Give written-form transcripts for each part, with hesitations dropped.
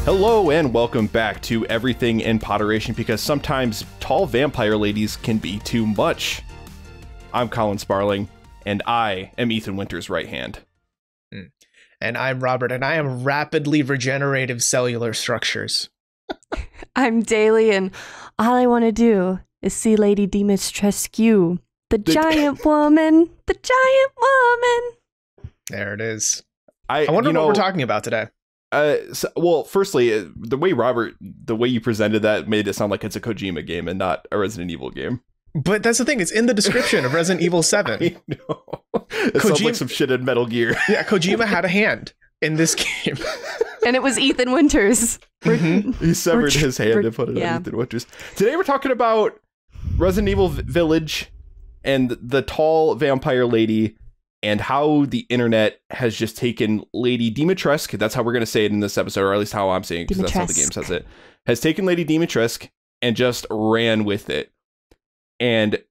Hello and welcome back to Everything in Poderation, because sometimes tall vampire ladies can be too much. I'm Colin Sparling, and I am Ethan Winter's right hand. And I'm Robert, and I am rapidly regenerative cellular structures. I'm Daly, and all I want to do is see Lady Dimitrescu, the giant woman, the giant woman. There it is. I wonder what we're talking about today. Well, firstly, the way you presented that made it sound like it's a Kojima game and not a Resident Evil game. But that's the thing, it's in the description of Resident Evil 7. I know. It sounds like some shit in Metal Gear. Yeah, Kojima had a hand in this game. And it was Ethan Winters. He severed his hand and put it on Ethan Winters. Today we're talking about Resident Evil Village and the tall vampire lady, and how the internet has just taken Lady Dimitrescu, that's how we're going to say it in this episode, or at least how I'm saying it, because that's how the game says it, has taken Lady Dimitrescu and just ran with it. And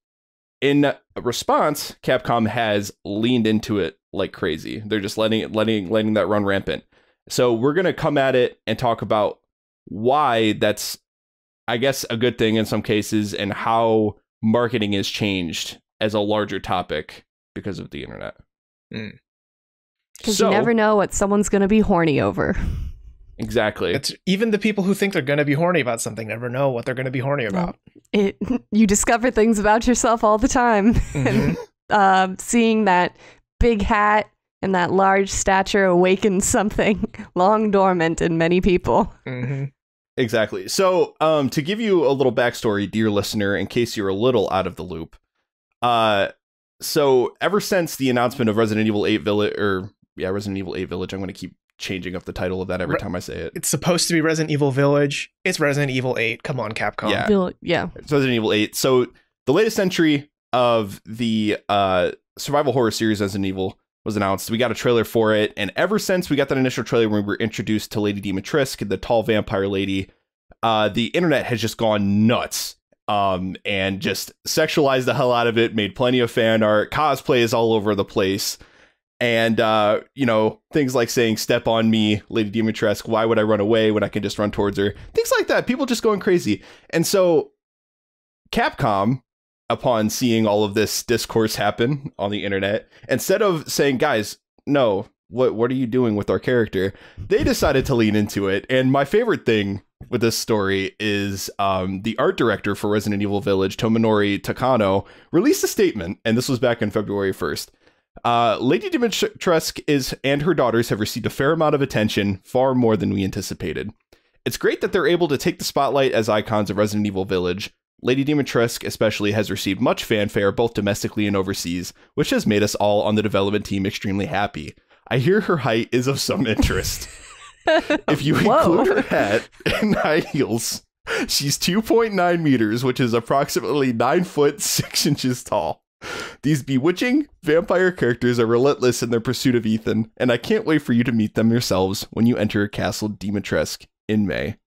in response, Capcom has leaned into it like crazy. They're just letting that run rampant. So we're going to come at it and talk about why that's, I guess, a good thing in some cases, and how marketing has changed as a larger topic because of the internet. Because you never know what someone's going to be horny over. Exactly. It's even the people who think they're going to be horny about something never know what they're going to be horny about. You discover things about yourself all the time. Mm-hmm. And seeing that big hat and that large stature awakens something long dormant in many people. Mm-hmm. Exactly. So to give you a little backstory, dear listener, in case you're a little out of the loop, so ever since the announcement of Resident Evil 8 Village, Resident Evil 8 Village, I'm going to keep changing up the title of that every time I say it. It's supposed to be Resident Evil Village. It's Resident Evil 8. Come on, Capcom. Yeah. It's Resident Evil 8. So the latest entry of the survival horror series Resident Evil was announced. We got a trailer for it. And ever since we got that initial trailer when we were introduced to Lady Dimitrescu, the tall vampire lady, the internet has just gone nuts. And just sexualized the hell out of it, made plenty of fan art, cosplays all over the place. And, things like saying, "Step on me, Lady Dimitrescu. Why would I run away when I can just run towards her?" Things like that. People just going crazy. And so Capcom, upon seeing all of this discourse happen on the internet, instead of saying, "Guys, no, what are you doing with our character?" they decided to lean into it. And my favorite thing with this story is the art director for Resident Evil Village, Tomonori Takano, released a statement, and this was back on February 1st. Lady Dimitrescu and her daughters have received a fair amount of attention, far more than we anticipated. It's great that they're able to take the spotlight as icons of Resident Evil Village. Lady Dimitrescu especially has received much fanfare both domestically and overseas, which has made us all on the development team extremely happy. I hear her height is of some interest. If you include her hat and high heels, she's 2.9 meters, which is approximately 9 foot 6 inches tall. These bewitching vampire characters are relentless in their pursuit of Ethan, and I can't wait for you to meet them yourselves when you enter Castle Dimitrescu in May.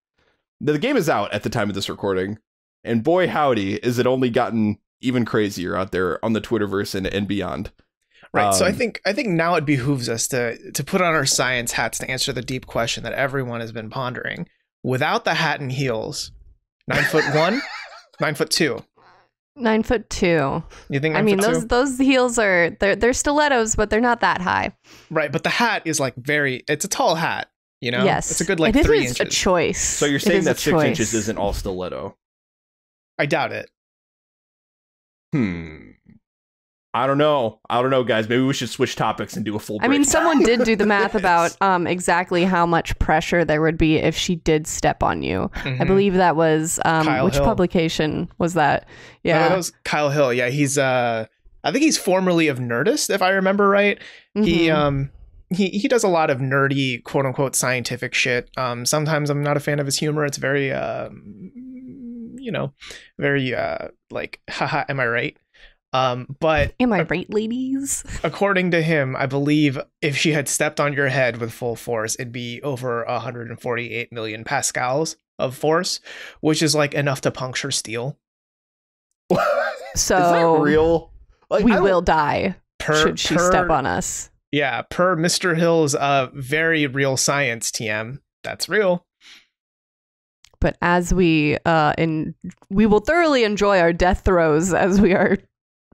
The game is out at the time of this recording, and boy howdy, is it only gotten even crazier out there on the Twitterverse and beyond. Right. So I think now it behooves us to put on our science hats to answer the deep question that everyone has been pondering. Without the hat and heels, 9'1", 9'2". 9'2". You think? I mean, those heels are they're stilettos, but they're not that high. Right, but the hat is like it's a tall hat. You know, yes, it's a good 3 inches. It is a choice. So you're saying that 6 inches isn't all stiletto? I doubt it. I don't know, guys. Maybe we should switch topics and do a full break. I mean, someone did do the math about exactly how much pressure there would be if she did step on you. Mm-hmm. I believe that was which Hill. Publication was that? Yeah, that was Kyle Hill. Yeah, he's I think he's formerly of Nerdist, if I remember right. Mm-hmm. He does a lot of nerdy, quote unquote, scientific shit. Sometimes I'm not a fan of his humor. It's very very like, haha, am I right? But am I right, ladies? According to him, I believe if she had stepped on your head with full force, it'd be over 148 million pascals of force, which is like enough to puncture steel. So is that real? Like, we will die should she step on us. Yeah, per Mr. Hill's very real science TM. That's real. But as we will thoroughly enjoy our death throes as we are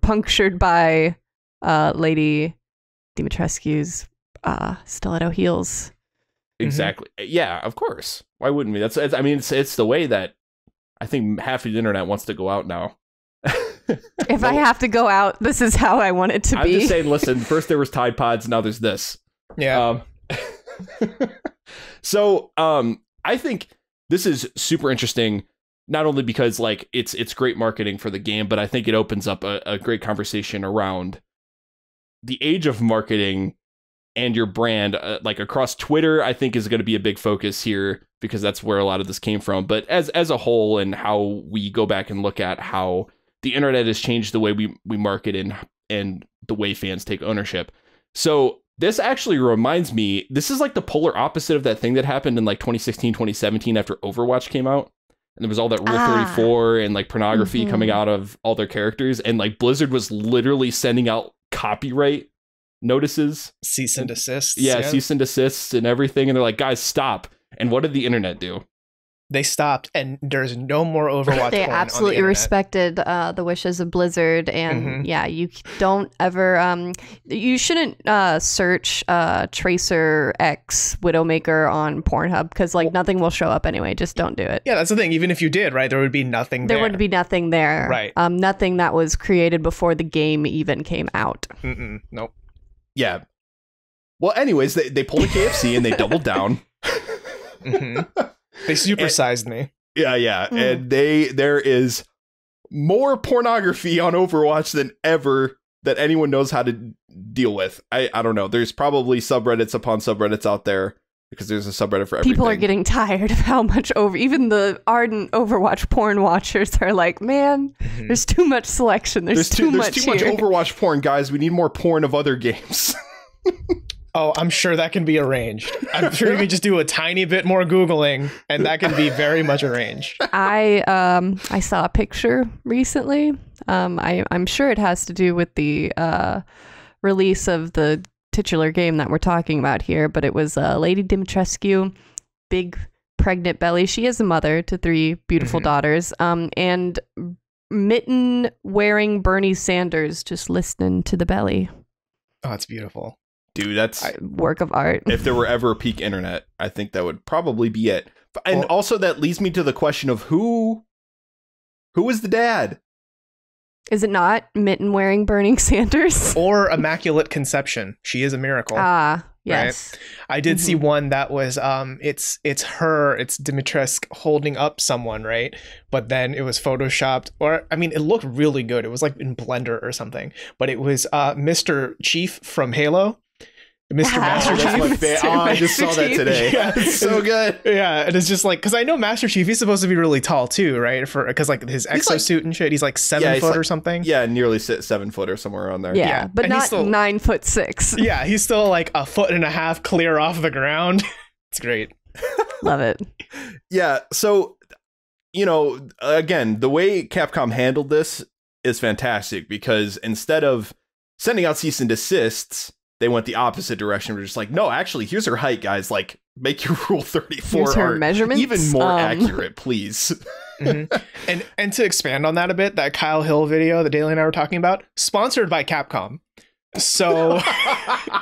punctured by Lady Dimitrescu's stiletto heels. Exactly. Yeah, of course. Why wouldn't we? It's the way that I think half of the internet wants to go out now. If I have to go out, this is how I want it to be. I'm just saying, listen, first there was Tide Pods, now there's this. Yeah. So I think this is super interesting, not only because like it's great marketing for the game, but I think it opens up a great conversation around the age of marketing and your brand, like across Twitter, I think is going to be a big focus here because that's where a lot of this came from. But as a whole, and how we go back and look at how the internet has changed the way we market and the way fans take ownership. So this actually reminds me, this is like the polar opposite of that thing that happened in like 2016, 2017 after Overwatch came out. And there was all that Rule 34 and like pornography coming out of all their characters. And like Blizzard was literally sending out copyright notices. Cease and desist. Yeah, cease and desists and everything. And they're like, guys, stop. And what did the internet do? They stopped, and there's no more Overwatch. They porn absolutely on the respected the wishes of Blizzard, and yeah, you don't ever, you shouldn't search Tracer X Widowmaker on Pornhub because like nothing will show up anyway. Just don't do it. Yeah, that's the thing. Even if you did, right, there would be nothing there. There would be nothing there. Right. Nothing that was created before the game even came out. Nope. Yeah. Well, anyways, they pulled a KFC and they doubled down. They supersized me. Yeah. And there is more pornography on Overwatch than ever that anyone knows how to deal with. I don't know. There's probably subreddits upon subreddits out there because there's a subreddit for everything. People are getting tired of how much even the ardent Overwatch porn watchers are like, man, there's too much selection. There's too much Overwatch porn, guys. We need more porn of other games. Oh, I'm sure that can be arranged. I'm sure you can just do a tiny bit more Googling and that can be very much arranged. I saw a picture recently. I'm sure it has to do with the release of the titular game that we're talking about here, but it was Lady Dimitrescu, big pregnant belly. She is a mother to 3 beautiful daughters, and mitten wearing Bernie Sanders just listening to the belly. Oh, it's beautiful. Dude, that's work of art. If there were ever a peak internet, I think that would probably be it. And also that leads me to the question of who is the dad? Is it not mitten wearing Bernie Sanders? Or Immaculate Conception. She is a miracle. Yes. Right? I did see one that was it's Dimitrescu holding up someone, right? But then it was photoshopped, or I mean it looked really good. It was like in Blender or something. But it was Mr. Chief from Halo. Mr. Master Chief. I just saw that today. Yeah, it's so good. Yeah, and it's just like, because I know Master Chief, he's supposed to be really tall too, right? Because like his exosuit and shit, he's like 7 foot or something. Yeah, nearly 7 foot or somewhere around there. Yeah, but and not still, 9'6". Yeah, he's still like 1.5 feet clear off the ground. It's great. Love it. Yeah, so again, the way Capcom handled this is fantastic because instead of sending out cease and desists, they went the opposite direction. We're just like, no, actually, here's her height, guys. Like, make your Rule 34 her measurements even more accurate, please. And to expand on that a bit, that Kyle Hill video that Daly and I were talking about, sponsored by Capcom. So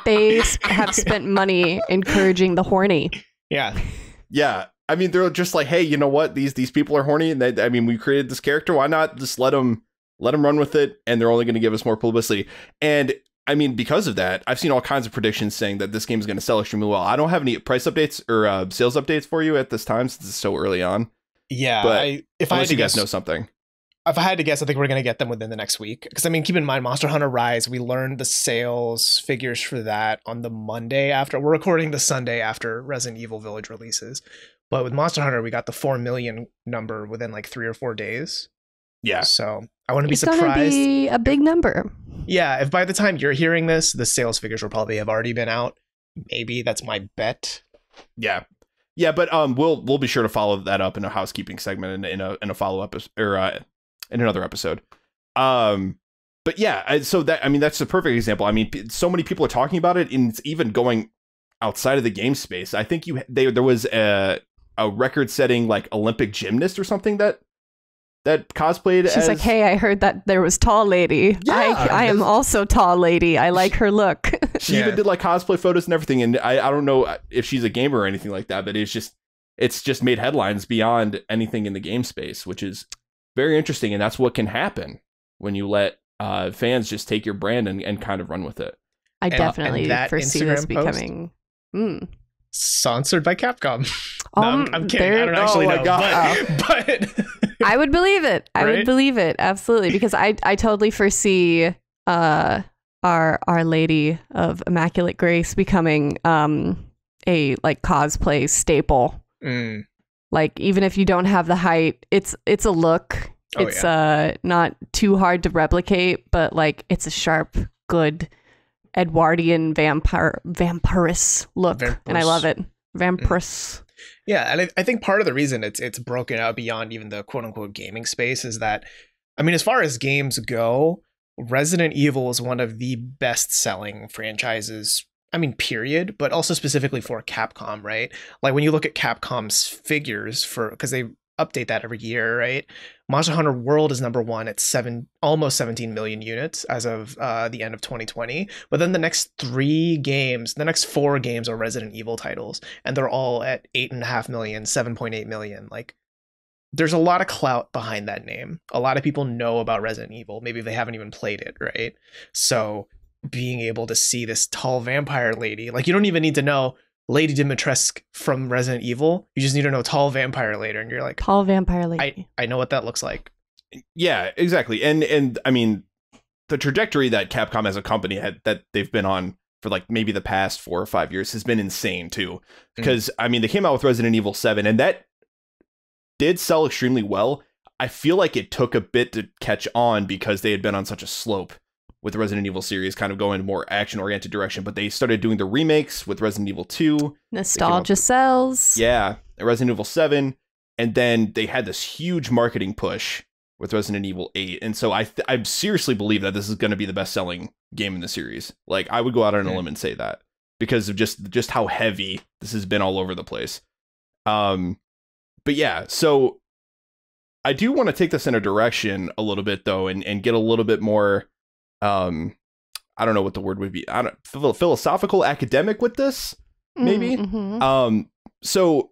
they have spent money encouraging the horny. Yeah. Yeah. I mean, they're just like, hey, you know what? These people are horny, and we created this character. Why not just let them run with it? And they're only going to give us more publicity. And I mean, because of that, I've seen all kinds of predictions saying that this game is going to sell extremely well. I don't have any price updates or sales updates for you at this time since it's so early on. Yeah, but unless you guys know something. If I had to guess, I think we're going to get them within the next week. Because, I mean, keep in mind, Monster Hunter Rise, we learned the sales figures for that on the Monday after. We're recording the Sunday after Resident Evil Village releases. But with Monster Hunter, we got the 4 million number within like 3 or 4 days. Yeah. So I wouldn't be surprised. It's going to be a big number. Yeah. If by the time you're hearing this, the sales figures will probably have already been out. Maybe that's my bet. Yeah. Yeah. But we'll be sure to follow that up in a housekeeping segment in a follow up or in another episode. But yeah. So that's a perfect example. I mean, so many people are talking about it, and it's even going outside of the game space. I think there was a record-setting like Olympic gymnast or something that cosplayed She's like, hey, I heard that there was tall lady. Yeah, I am also tall lady. I like her look. She even did like cosplay photos and everything. And I don't know if she's a gamer or anything like that, but it's just made headlines beyond anything in the game space, which is very interesting. And that's what can happen when you let fans just take your brand and kind of run with it. I definitely foresee Instagram this becoming sponsored by Capcom. No, I'm kidding. I don't actually know. But I would believe it. I would believe it. Absolutely. Because I totally foresee our Lady of Immaculate Grace becoming a like cosplay staple. Like even if you don't have the height, it's a look. It's not too hard to replicate, but like it's a sharp, good Edwardian vampirous look. And I love it. Vampirous. Yeah, and I think part of the reason it's broken out beyond even the quote unquote gaming space is that, I mean, as far as games go, Resident Evil is one of the best selling franchises. I mean, period, but also specifically for Capcom, right? Like when you look at Capcom's figures because they update that every year, right? Monster Hunter World is number one at almost 17 million units as of the end of 2020. But then the next four games are Resident Evil titles, and they're all at 8.5 million, 7.8 million. Like, there's a lot of clout behind that name. A lot of people know about Resident Evil. Maybe they haven't even played it, right? So being able to see this tall vampire lady, like you don't even need to know Lady Dimitrescu from Resident Evil. You just need to know tall vampire lady, and you're like, tall vampire lady. I know what that looks like. Yeah, exactly. And I mean, the trajectory that Capcom as a company that they've been on for like maybe the past 4 or 5 years has been insane too. Because I mean, they came out with Resident Evil 7, and that did sell extremely well. I feel like it took a bit to catch on because they had been on such a slope with the Resident Evil series, kind of going more action-oriented direction. But they started doing the remakes with Resident Evil 2. Nostalgia sells. Yeah, Resident Evil 7. And then they had this huge marketing push with Resident Evil 8. And so I seriously believe that this is going to be the best-selling game in the series. Like, I would go out on a limb and say that because of just how heavy this has been all over the place. But yeah, so I do want to take this in a direction a little bit, though, and get a little bit more... I don't know what the word would be. I don't philosophical, academic with this, maybe. So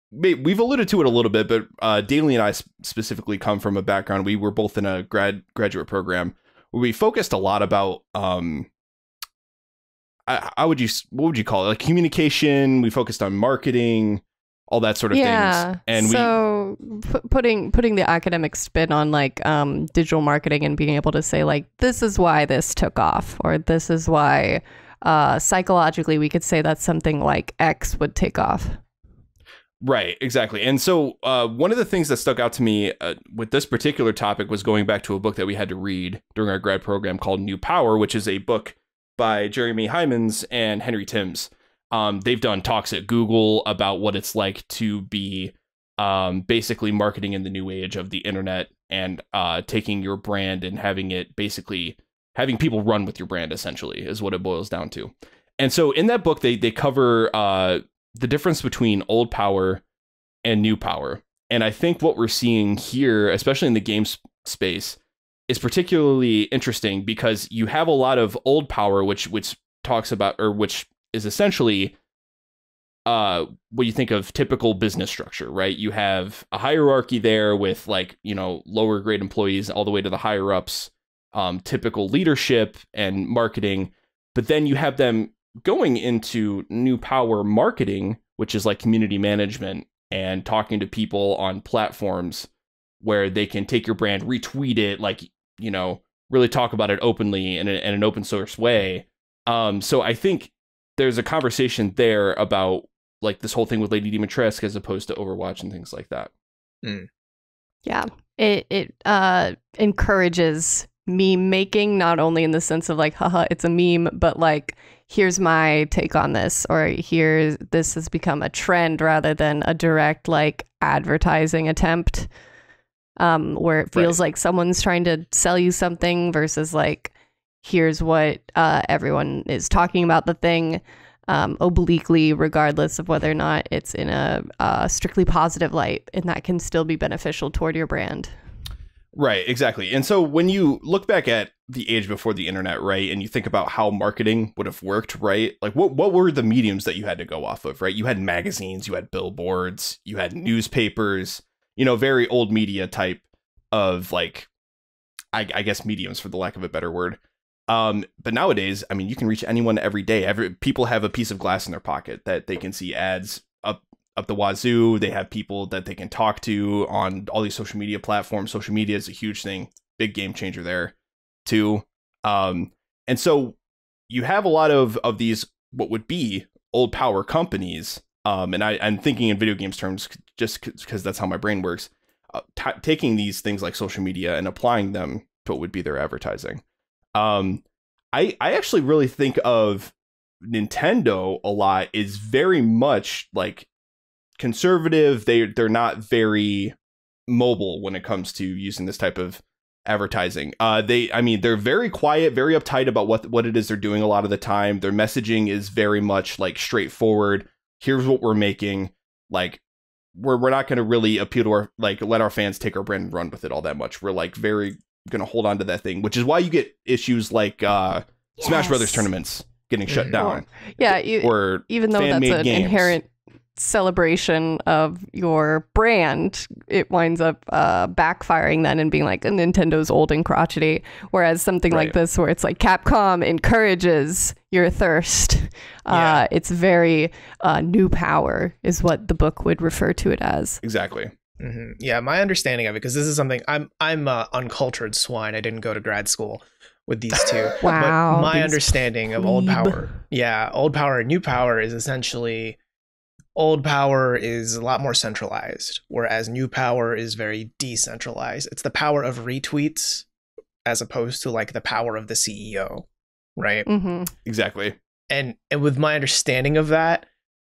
we've alluded to it a little bit, but Daly and I specifically come from a background. We were both in a graduate program where we focused a lot about what would you call it? Like communication. We focused on marketing, all that sort of things. And so putting the academic spin on like digital marketing and being able to say like, this is why this took off, or this is why psychologically we could say that something like X would take off. Right, exactly. And so one of the things that stuck out to me with this particular topic was going back to a book that we had to read during our grad program called New Power, which is a book by Jeremy Hyman's and Henry Timms. They've done talks at Google about what it's like to be basically marketing in the new age of the internet and taking your brand and having people run with your brand, essentially, is what it boils down to. And so in that book, they cover the difference between old power and new power. And I think what we're seeing here, especially in the game space, is particularly interesting because you have a lot of old power, which talks about, or which is essentially what you think of typical business structure, right? You have a hierarchy there with like, lower grade employees all the way to the higher ups, typical leadership and marketing. But then you have them going into new power marketing, which is like community management and talking to people on platforms where they can take your brand, retweet it, like, really talk about it openly in an open source way. So I think there's a conversation there about like this whole thing with Lady Dimitrescu as opposed to Overwatch and things like that. Yeah, it encourages meme making, not only in the sense of like, haha, it's a meme, but like, here's my take on this, or this has become a trend rather than a direct like advertising attempt, where it feels like someone's trying to sell you something versus like, here's what everyone is talking about the thing. obliquely, regardless of whether or not it's in a strictly positive light, and that can still be beneficial toward your brand. Right, exactly. And so when you look back at the age before the internet, right, and you think about how marketing would have worked, right, like what were the mediums that you had to go off of, right? You had magazines, you had billboards, you had newspapers, very old media type of like, I guess mediums, for the lack of a better word. But nowadays, I mean, you can reach anyone every day. People have a piece of glass in their pocket that they can see ads up the wazoo. They have people that they can talk to on all these social media platforms. Social media is a huge thing, big game changer there too. And so you have a lot of these, what would be old power companies. And I'm thinking in video games terms, just because that's how my brain works, taking these things like social media and applying them to what would be their advertising. I actually really think of Nintendo a lot is very much like conservative. They're not very mobile when it comes to using this type of advertising. They're very quiet, very uptight about what it is they're doing a lot of the time. Their messaging is very much like straightforward. Here's what we're making. Like we're not going to really appeal to our, like, let our fans take our brand and run with it all that much. We're like very going to hold on to that thing, which is why you get issues like Smash Brothers tournaments getting shut down. Or even though that's an games. Inherent celebration of your brand, it winds up backfiring then and being like, Nintendo's old and crotchety. Whereas something like this, where it's like Capcom encourages your thirst, it's very new power is what the book would refer to it as. Exactly. Mm-hmm. Yeah, my understanding of it, because this is something I'm uncultured swine. I didn't go to grad school with these two. Wow. But my understanding of old power, old power and new power is essentially, old power is a lot more centralized, whereas new power is very decentralized. It's the power of retweets as opposed to like the power of the CEO, right? Mm-hmm. Exactly. And with my understanding of that,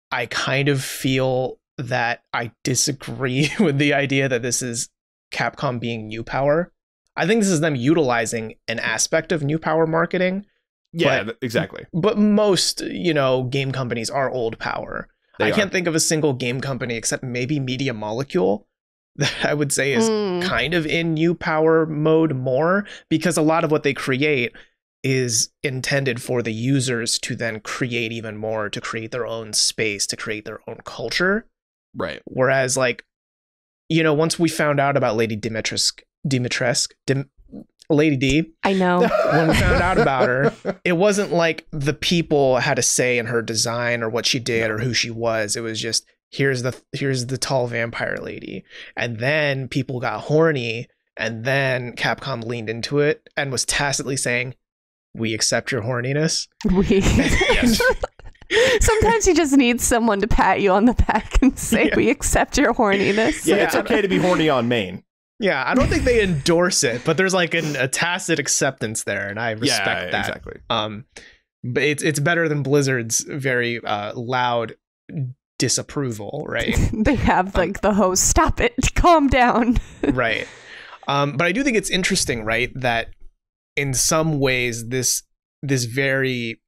I kind of feel that I disagree with the idea that this is Capcom being new power. I think this is them utilizing an aspect of new power marketing. Yeah, exactly. But most, game companies are old power. I can't think of a single game company except maybe Media Molecule that I would say is kind of in new power mode more, because a lot of what they create is intended for the users to then create even more, to create their own space, to create their own culture. Right. Whereas, like, once we found out about Lady Lady D. I know. When we found out about her, it wasn't like the people had a say in her design or what she did or who she was. It was just, here's the tall vampire lady. And then people got horny, and then Capcom leaned into it and was tacitly saying, we accept your horniness. Yes. Sometimes you just need someone to pat you on the back and say, we accept your horniness. Yeah, it's okay to be horny on main. Yeah, I don't think they endorse it, but there's like a tacit acceptance there, and I respect that. Exactly. But it's better than Blizzard's very loud disapproval, right? They have like the host, stop it, calm down. Right. But I do think it's interesting, right, that in some ways this very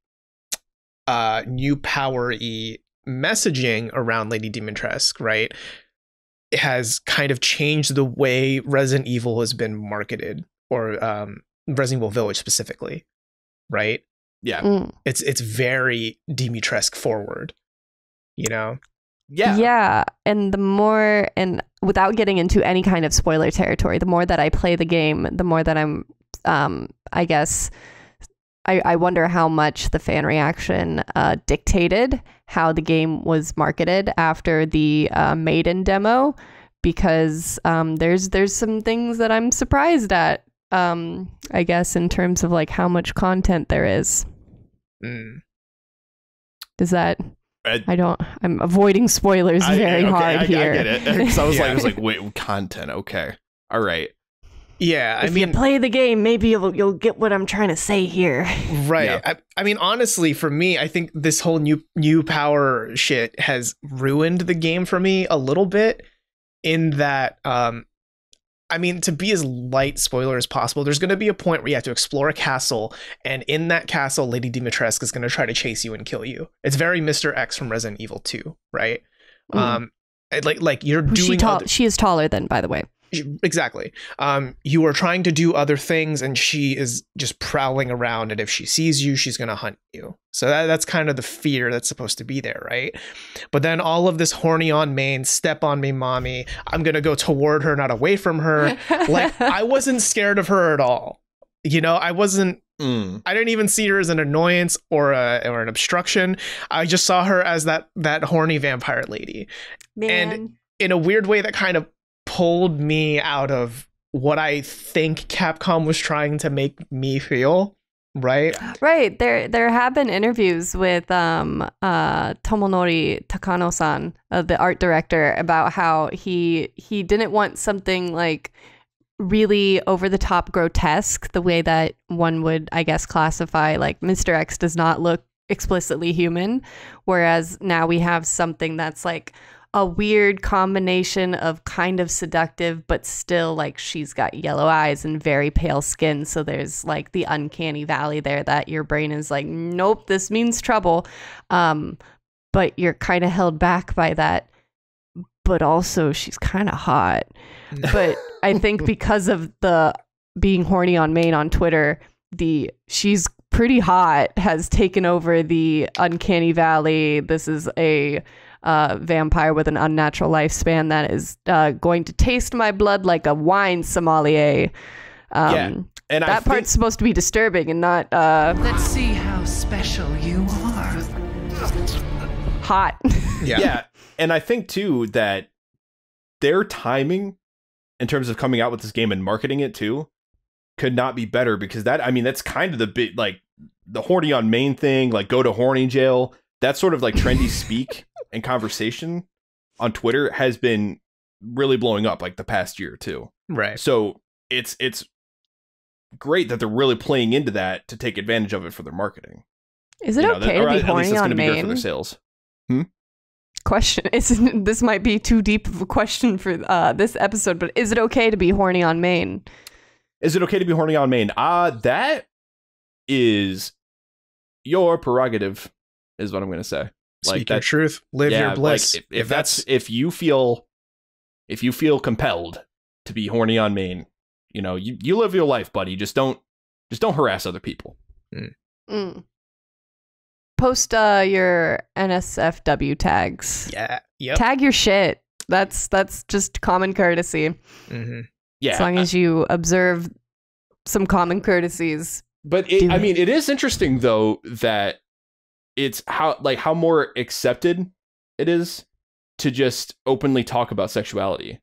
new power-y messaging around Lady Dimitrescu, right, it has kind of changed the way Resident Evil has been marketed, or Resident Evil Village specifically, right? Yeah. It's very Dimitrescu forward, Yeah. Yeah. And the more, and without getting into any kind of spoiler territory, the more that I play the game, the more that I'm, I guess, I wonder how much the fan reaction dictated how the game was marketed after the Maiden demo, because there's some things that I'm surprised at, I guess, in terms of like how much content there is. Does that... I'm avoiding spoilers very hard here. I get it. Because I was like, wait, content. Okay. All right. Yeah, if you play the game, maybe you'll get what I'm trying to say here. Right. Yeah. I mean, honestly, for me, I think this whole new power shit has ruined the game for me a little bit, in that I mean, to be as light spoiler as possible, there's going to be a point where you have to explore a castle, and in that castle, Lady Dimitrescu is going to try to chase you and kill you. It's very Mr. X from Resident Evil 2, right? Like you're doing. She is taller than, by the way. Exactly. You are trying to do other things, and she is just prowling around, and if she sees you, she's going to hunt you. So that's kind of the fear that's supposed to be there, right? But then all of this horny on main, step on me, mommy, I'm going to go toward her, not away from her. Like, I wasn't scared of her at all. You know, I wasn't. I didn't even see her as an annoyance or an obstruction. I just saw her as that horny vampire lady. Man. And in a weird way that kind of pulled me out of what I think Capcom was trying to make me feel, right? Right. There have been interviews with Tomonori Takano-san, the art director, about how he didn't want something like really over the top grotesque, the way that one would, I guess, classify like Mr. X does not look explicitly human, whereas now we have something that's like a weird combination of kind of seductive, but still like she's got yellow eyes and very pale skin. So there's like the uncanny valley there that your brain is like, nope, this means trouble. But you're kind of held back by that. But also she's kind of hot. But I think because of the being horny on main on Twitter, she's pretty hot has taken over the uncanny valley. This is a vampire with an unnatural lifespan that is going to taste my blood like a wine sommelier. And that part's supposed to be disturbing and not let's see how special you are. Hot. Yeah. And I think too that their timing in terms of coming out with this game and marketing it too could not be better, because that's kind of the bit, like the horny on main thing, like go to horny jail, that sort of like trendy speak and conversation on Twitter has been really blowing up like the past year or two. Right. So it's great that they're really playing into that to take advantage of it for their marketing. Is it okay to be horny on main? Be good for their sales. Question. This might be too deep of a question for this episode, but is it okay to be horny on main? Is it okay to be horny on main? That is your prerogative, is what I'm going to say. Speak your truth, live your bliss. Like if you feel compelled to be horny on main, you live your life, buddy. Just don't harass other people. Post your NSFW tags. Yeah. Yep. Tag your shit. That's just common courtesy. Mm-hmm. Yeah. As long as you observe some common courtesies. But it is interesting though that it's how more accepted it is to just openly talk about sexuality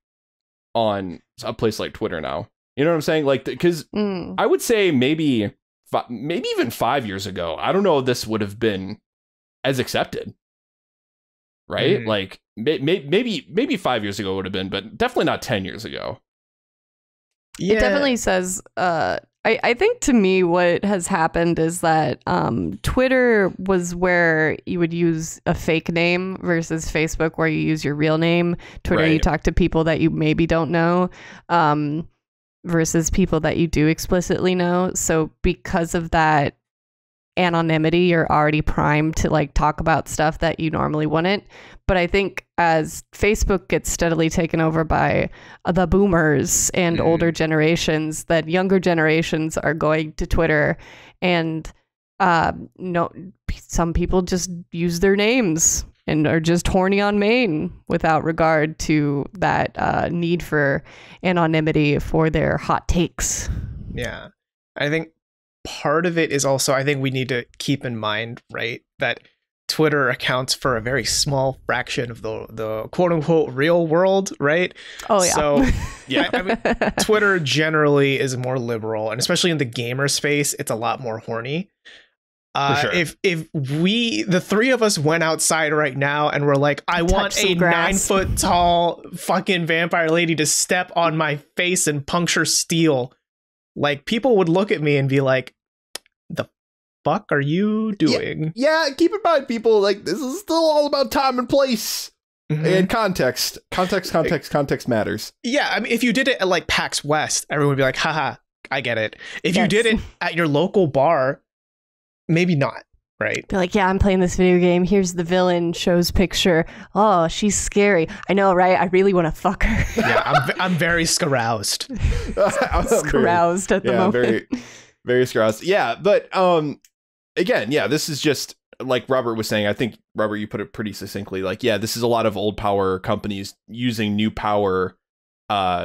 on a place like Twitter now. You know what I'm saying? Like, because I would say maybe even 5 years ago, I don't know if this would have been as accepted, right? Like maybe 5 years ago would have been, but definitely not 10 years ago. Yeah. It definitely says, I think to me what has happened is that Twitter was where you would use a fake name versus Facebook where you use your real name. Twitter, right. You talk to people that you maybe don't know. Versus people that you do explicitly know. So because of that anonymity, you're already primed to like talk about stuff that you normally wouldn't. But I think as Facebook gets steadily taken over by the boomers and older generations, that younger generations are going to Twitter and some people just use their names and are just horny on main without regard to that need for anonymity for their hot takes. Yeah. I think part of it is also, I think we need to keep in mind, right, that Twitter accounts for a very small fraction of the quote unquote real world, right? Oh, yeah. So, yeah, I mean, Twitter generally is more liberal, and especially in the gamer space, it's a lot more horny. Sure. If we, the three of us, went outside right now and we're like, I want a 9 foot tall fucking vampire lady to step on my face and puncture steel, like people would look at me and be like, the fuck are you doing? Yeah, keep in mind, people, like this is still all about time and place. And context matters. Yeah, I mean, if you did it at like PAX West, everyone would be like, haha, I get it. If you did it at your local bar, maybe not, right? Be like, yeah, I'm playing this video game. Here's the villain, shows picture. Oh, she's scary. I know, right? I really want to fuck her. Yeah, I'm very scaroused. Scaroused at the moment. Very, very scaroused. Yeah, but again, yeah, this is just like Robert was saying. I think, Robert, you put it pretty succinctly. Like, yeah, this is a lot of old power companies using new power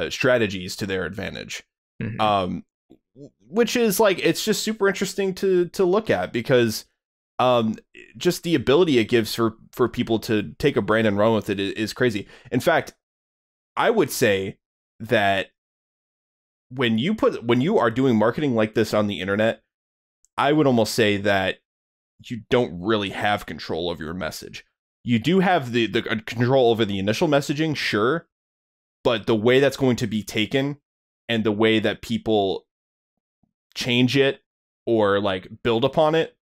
strategies to their advantage. Mm-hmm. Which is like, it's just super interesting to look at, because just the ability it gives for people to take a brand and run with it is crazy. In fact, I would say that when you are doing marketing like this on the internet, I would almost say that you don't really have control over your message. You do have the control over the initial messaging, sure, but the way that's going to be taken and the way that people change it or like build upon it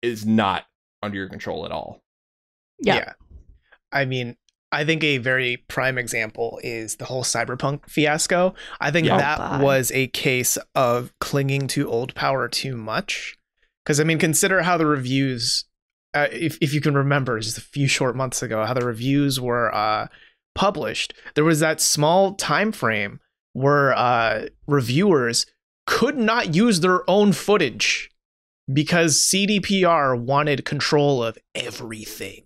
is not under your control at all. Yeah. I mean, I think a very prime example is the whole Cyberpunk fiasco. I think that was a case of clinging to old power too much. Because, I mean, consider how the reviews, if you can remember, just a few short months ago, how the reviews were published. There was that small time frame where reviewers could not use their own footage because CDPR wanted control of everything.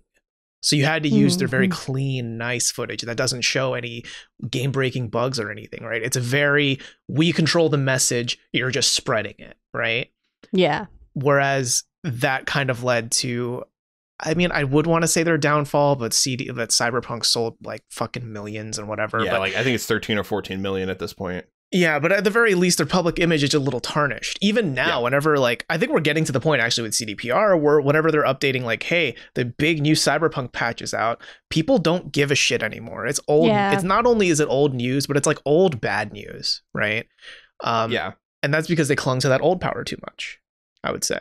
So you had to use their very clean, nice footage that doesn't show any game-breaking bugs or anything, right? It's a very, we control the message, you're just spreading it, right? Yeah. Whereas that kind of led to, I mean, I would want to say their downfall, but that Cyberpunk sold like fucking millions and whatever. Yeah, but like I think it's 13 or 14 million at this point. Yeah, but at the very least, their public image is a little tarnished. Even now, whenever, like, I think we're getting to the point actually with CDPR where whenever they're updating, like, hey, the big new Cyberpunk patch is out, people don't give a shit anymore. It's old. Yeah. It's not only is it old news, but it's like old bad news, right? Yeah. And that's because they clung to that old power too much, I would say.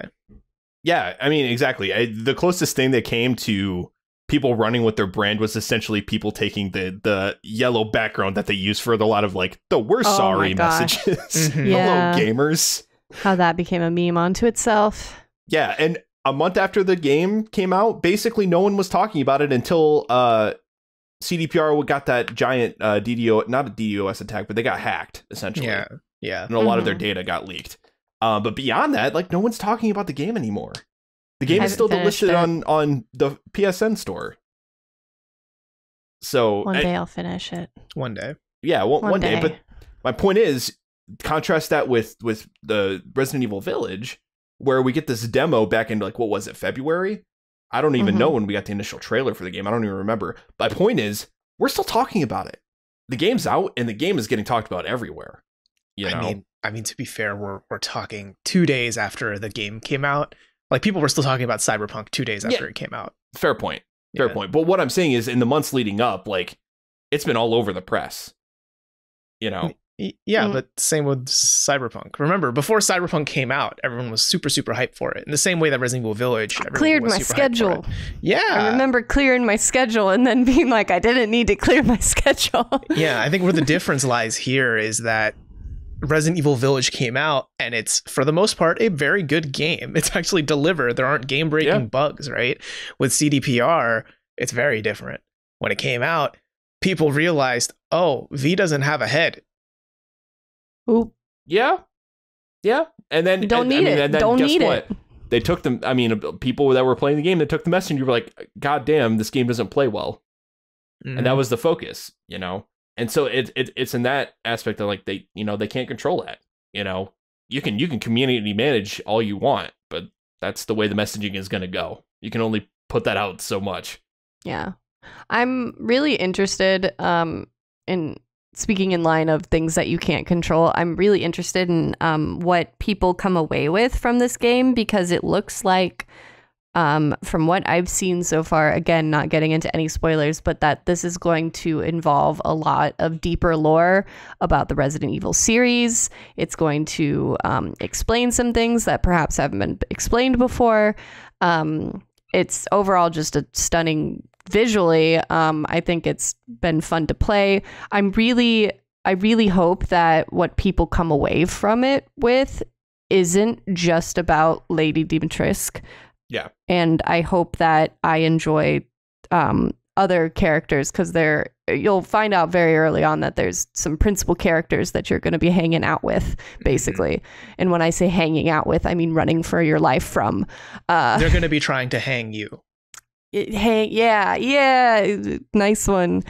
Yeah, I mean, exactly. The closest thing that came to people running with their brand was essentially people taking the yellow background that they use for a lot of like the "we're sorry" messages. Mm-hmm. Yeah. Hello, gamers. How that became a meme unto itself. Yeah, and a month after the game came out, basically no one was talking about it until CDPR got that giant DDoS, not a DDoS attack, but they got hacked essentially. Yeah. And a lot of their data got leaked. But beyond that, like no one's talking about the game anymore. The game is still listed on the PSN store. So one day I'll finish it. One day. Yeah, one day. But my point is, contrast that with the Resident Evil Village, where we get this demo back in, like, what was it, February? I don't even know when we got the initial trailer for the game. I don't even remember. My point is, we're still talking about it. The game's out, and the game is getting talked about everywhere. You know? I mean, to be fair, we're talking 2 days after the game came out. Like, people were still talking about Cyberpunk 2 days after it came out. Fair point. But what I'm saying is, in the months leading up, like, it's been all over the press. You know? Yeah, but same with Cyberpunk. Remember, before Cyberpunk came out, everyone was super, super hyped for it. In the same way that Resident Evil Village, cleared my schedule. Yeah. I remember clearing my schedule and then being like, I didn't need to clear my schedule. Yeah, I think where the difference lies here is that Resident Evil Village came out and it's, for the most part, a very good game. It's actually delivered. There aren't game-breaking bugs, right? With CDPR, it's very different. When it came out, people realized, oh, V doesn't have a head. Ooh. Yeah. And then don't need it. They took them. I mean, people that were playing the game, they took the message and you were like, God damn, this game doesn't play well. And that was the focus, you know? And so it's in that aspect that, like, they can't control that. You know, you can community manage all you want, but that's the way the messaging is going to go. You can only put that out so much. Yeah. I'm really interested in speaking in line of things that you can't control. I'm really interested in what people come away with from this game, because it looks like, from what I've seen so far, again, not getting into any spoilers, but that this is going to involve a lot of deeper lore about the Resident Evil series. It's going to explain some things that perhaps haven't been explained before. It's overall just a stunning visually, I think it's been fun to play. I really hope that what people come away from it with isn't just about Lady Dimitrescu. Yeah. And I hope that I enjoy other characters, because you'll find out very early on that there's some principal characters that you're going to be hanging out with, basically. And when I say hanging out with, I mean running for your life from. They're going to be trying to hang you. Yeah, nice one.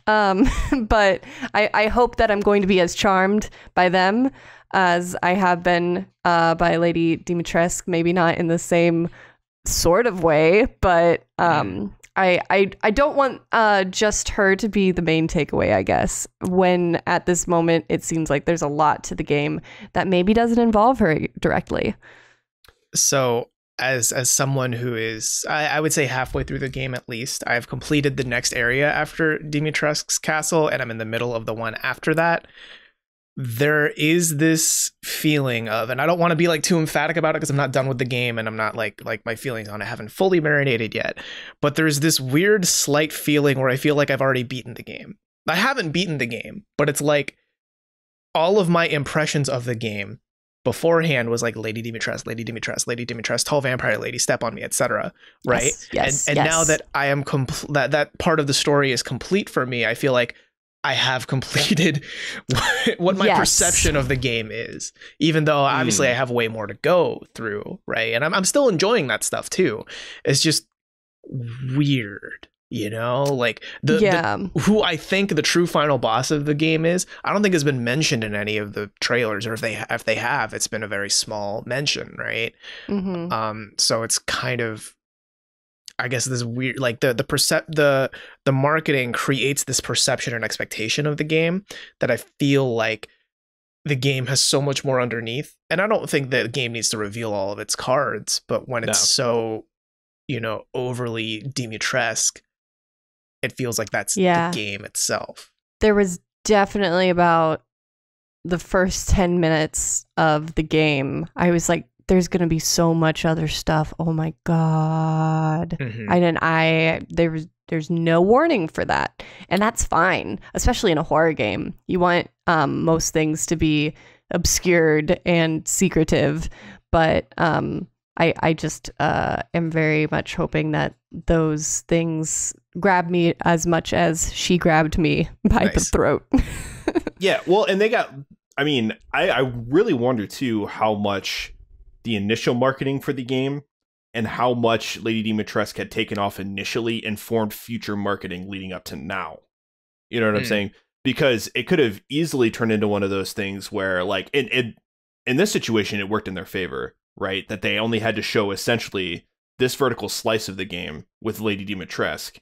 But I hope that I'm going to be as charmed by them as I have been by Lady Dimitrescu. Maybe not in the same sort of way, but I don't want just her to be the main takeaway, I guess, when at this moment it seems like there's a lot to the game that maybe doesn't involve her directly. So as someone who is, I would say halfway through the game at least, I've completed the next area after Dimitrescu's castle, and I'm in the middle of the one after that. There is this feeling of, and I don't want to be like too emphatic about it because I'm not done with the game and I'm not like my feelings on it haven't fully marinated yet, but there's this weird slight feeling where I feel like I've already beaten the game. I haven't beaten the game, but it's like all of my impressions of the game beforehand was like Lady Dimitrescu, Lady Dimitrescu, Lady Dimitrescu, tall vampire lady, step on me, etc. Right? Yes. And now that I am that part of the story is complete for me, I feel like I have completed what my perception of the game is, even though obviously I have way more to go through, right? And I'm still enjoying that stuff too. It's just weird, you know, like the who I think the true final boss of the game is. I don't think has been mentioned in any of the trailers, or if they have, it's been a very small mention, right? So it's kind of, I guess, this weird, like the marketing creates this perception and expectation of the game that I feel like the game has so much more underneath. And I don't think the game needs to reveal all of its cards, but when it's so, you know, overly Dimitrescu, it feels like that's the game itself. There was definitely about the first 10 minutes of the game, I was like, there's going to be so much other stuff. Oh my God. There's no warning for that. And that's fine, especially in a horror game. You want most things to be obscured and secretive, but I just am very much hoping that those things grab me as much as she grabbed me by the throat. Yeah, well, and they got, I mean, I really wonder too how much the initial marketing for the game and how much Lady Dimitrescu had taken off initially informed future marketing leading up to now. You know what I'm saying? Because it could have easily turned into one of those things where, like, in this situation, it worked in their favor, right? That they only had to show essentially this vertical slice of the game with Lady Dimitrescu.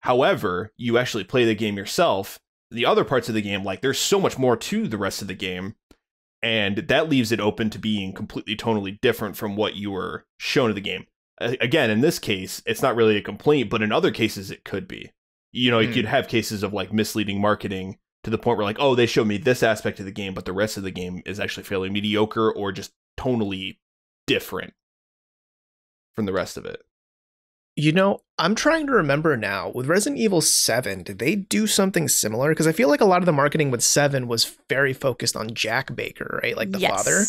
However, you actually play the game yourself. The other parts of the game, like, there's so much more to the rest of the game. And that leaves it open to being completely tonally different from what you were shown in the game. Again, in this case, it's not really a complaint, but in other cases, it could be. You know, you could have cases of like misleading marketing to the point where like, oh, they showed me this aspect of the game, but the rest of the game is actually fairly mediocre or just tonally different from the rest of it. You know, I'm trying to remember now, with Resident Evil 7, did they do something similar? Because I feel like a lot of the marketing with 7 was very focused on Jack Baker, right? Like the father.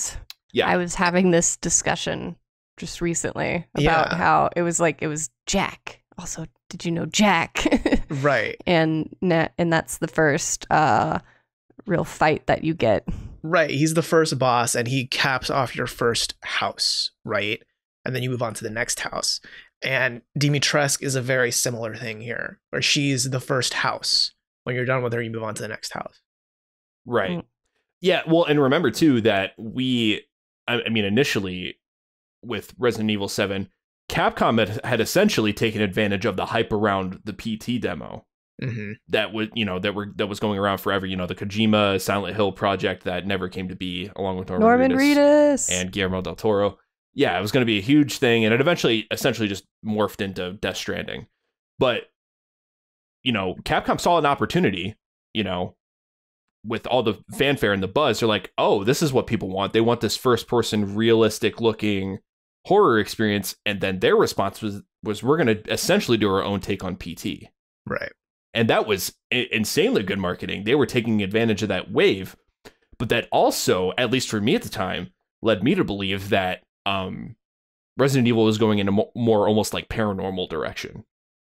Yeah. I was having this discussion just recently about how it was Jack. Also, did you know Jack? Right. And that's the first real fight that you get. Right. He's the first boss and he caps off your first house, right? And then you move on to the next house. And Dimitrescu is a very similar thing here, where she's the first house. When you're done with her, you move on to the next house. Right. Yeah. Well, and remember too that I mean, initially with Resident Evil 7, Capcom had essentially taken advantage of the hype around the PT demo that was going around forever. You know, the Kojima Silent Hill project that never came to be, along with Norman Reedus and Guillermo del Toro. Yeah, it was going to be a huge thing, and it eventually essentially just morphed into Death Stranding. But, you know, Capcom saw an opportunity, you know, with all the fanfare and the buzz. They're like, oh, this is what people want. They want this first-person, realistic-looking horror experience, and then their response was we're going to essentially do our own take on PT. Right. And that was insanely good marketing. They were taking advantage of that wave, but that also, at least for me at the time, led me to believe that Resident Evil was going in a more almost like paranormal direction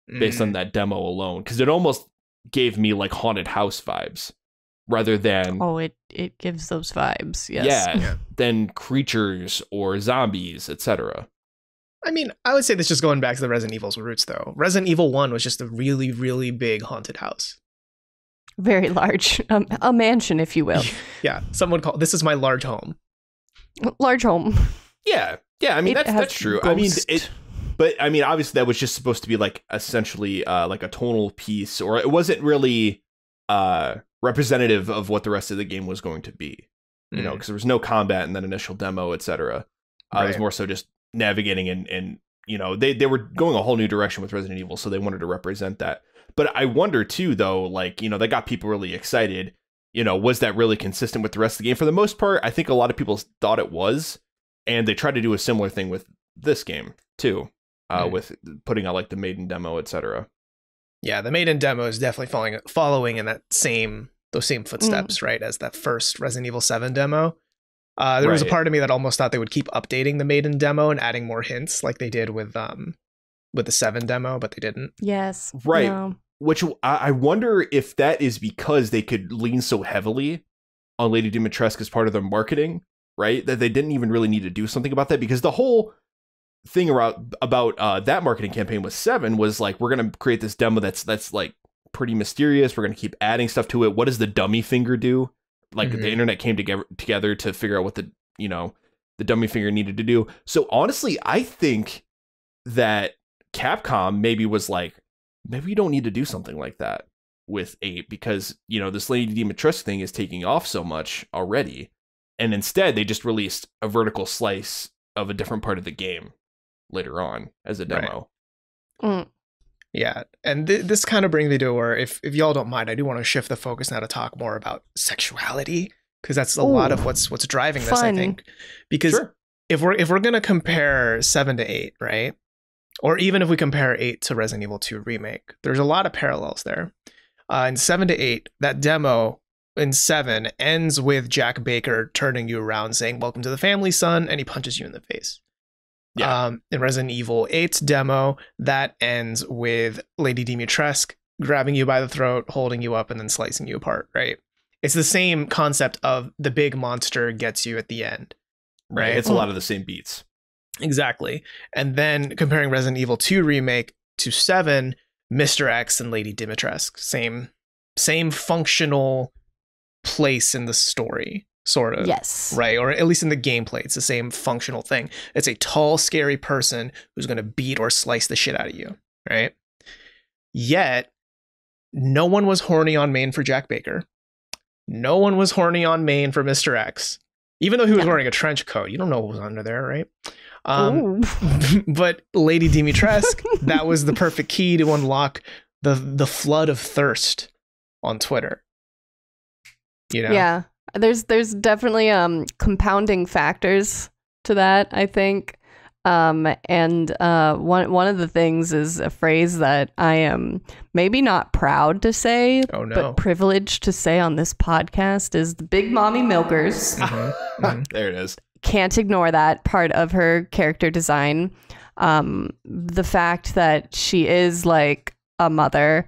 based on that demo alone, because it almost gave me like haunted house vibes rather than it gives those vibes. Yes. Than creatures or zombies, etc. I mean, I would say this just going back to the Resident Evil's roots, though. Resident Evil 1 was just a really, really big haunted house. Very large. A mansion, if you will. Yeah. Someone called, this is my large home. Large home. Yeah. I mean, that's true. Ghost. I mean, obviously that was just supposed to be like essentially like a tonal piece, or it wasn't really representative of what the rest of the game was going to be, you know, because there was no combat in that initial demo, etc. It was more so just navigating and you know, they were going a whole new direction with Resident Evil, so they wanted to represent that. But I wonder too, though, like, you know, that got people really excited. You know, was that really consistent with the rest of the game? For the most part, I think a lot of people thought it was, and they tried to do a similar thing with this game too, with putting out like the maiden demo, etc. Yeah, the maiden demo is definitely following in those same footsteps, right, as that first Resident Evil 7 demo. There was a part of me that almost thought they would keep updating the maiden demo and adding more hints like they did with the 7 demo, but they didn't. Yes. Right. No. Which I wonder if that is because they could lean so heavily on Lady Dimitrescu as part of their marketing, right? That they didn't even really need to do something about that, because the whole thing about that marketing campaign with 7 was like, we're going to create this demo that's like pretty mysterious. We're going to keep adding stuff to it. What does the dummy finger do? Like the internet came together to figure out what the dummy finger needed to do. So honestly, I think that Capcom maybe was like, maybe you don't need to do something like that with 8, because, you know, this Lady Dimitrescu thing is taking off so much already. And instead, they just released a vertical slice of a different part of the game later on as a demo. Right. Yeah, and this kind of brings me to where, if y'all don't mind, I do want to shift the focus now to talk more about sexuality, because that's a lot of what's driving this, I think. Because if we're gonna compare 7 to 8, right, or even if we compare 8 to Resident Evil 2 Remake, there's a lot of parallels there. In 7 to 8, that demo in 7 ends with Jack Baker turning you around, saying, "Welcome to the family, son," and he punches you in the face. Yeah. In Resident Evil 8's demo, that ends with Lady Dimitrescu grabbing you by the throat, holding you up, and then slicing you apart, right? It's the same concept of the big monster gets you at the end, right? It's a lot of the same beats. Exactly. And then comparing Resident Evil 2 Remake to 7, Mr. X and Lady Dimitrescu, same functional place in the story. Sort of. Yes. Right. Or at least in the gameplay, it's the same functional thing. It's a tall, scary person who's going to beat or slice the shit out of you. Right. Yet, no one was horny on main for Jack Baker. No one was horny on main for Mr. X. Even though he was wearing a trench coat. You don't know what was under there, right? But Lady Dimitrescu, that was the perfect key to unlock the flood of thirst on Twitter. You know? Yeah. There's definitely compounding factors to that, I think. And one of the things is a phrase that I am maybe not proud to say, but privileged to say on this podcast, is the Big Mommy Milkers. There it is. Can't ignore that part of her character design. The fact that she is like a mother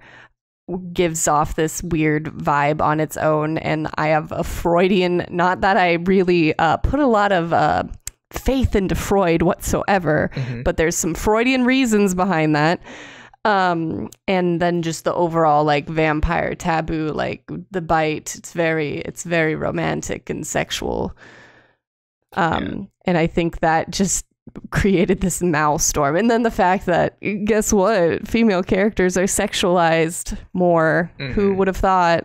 gives off this weird vibe on its own, and I have a Freudian, not that I really put a lot of faith into Freud whatsoever, but there's some Freudian reasons behind that. And then just the overall like vampire taboo, like the bite, it's very romantic and sexual. And I think that just created this maelstrom. And then the fact that, guess what, female characters are sexualized more. Who would have thought?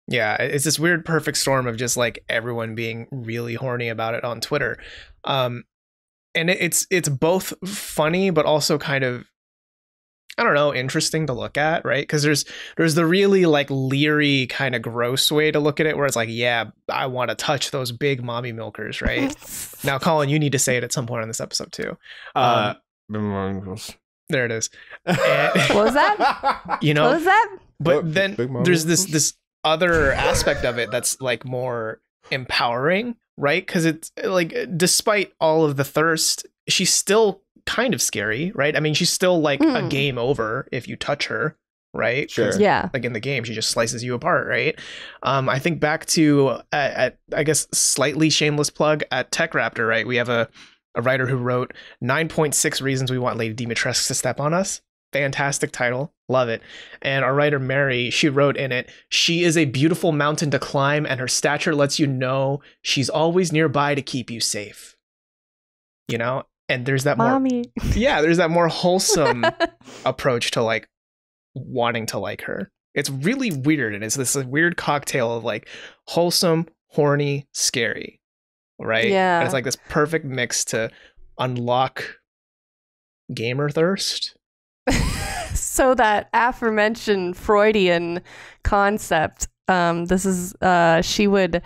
Yeah, it's this weird perfect storm of just like everyone being really horny about it on Twitter. And it's both funny, but also kind of, I don't know, interesting to look at, right? Because there's the really like leery kind of gross way to look at it, where it's like, yeah, I want to touch those big mommy milkers, right? Now, Colin, you need to say it at some point on this episode too. There it is. And, What was that? you know, What was that? but then there's this other aspect of it that's like more empowering, right? Because it's like, despite all of the thirst, she's still kind of scary, right? I mean, she's still like a game over if you touch her, right? Sure. Yeah. Like in the game, she just slices you apart, right? I think back to at I guess slightly shameless plug at Tech Raptor, right? We have a writer who wrote 9.6 reasons we want Lady Dimitrescu to step on us. Fantastic title, love it. And our writer Mary, she wrote in it, she is a beautiful mountain to climb, and her stature lets you know she's always nearby to keep you safe. You know, and there's that Mommy. there's that more wholesome approach to like wanting to like her. It's really weird, and it's this weird cocktail of like wholesome, horny, scary, right? Yeah. And it's like this perfect mix to unlock gamer thirst. So that aforementioned Freudian concept, this is she would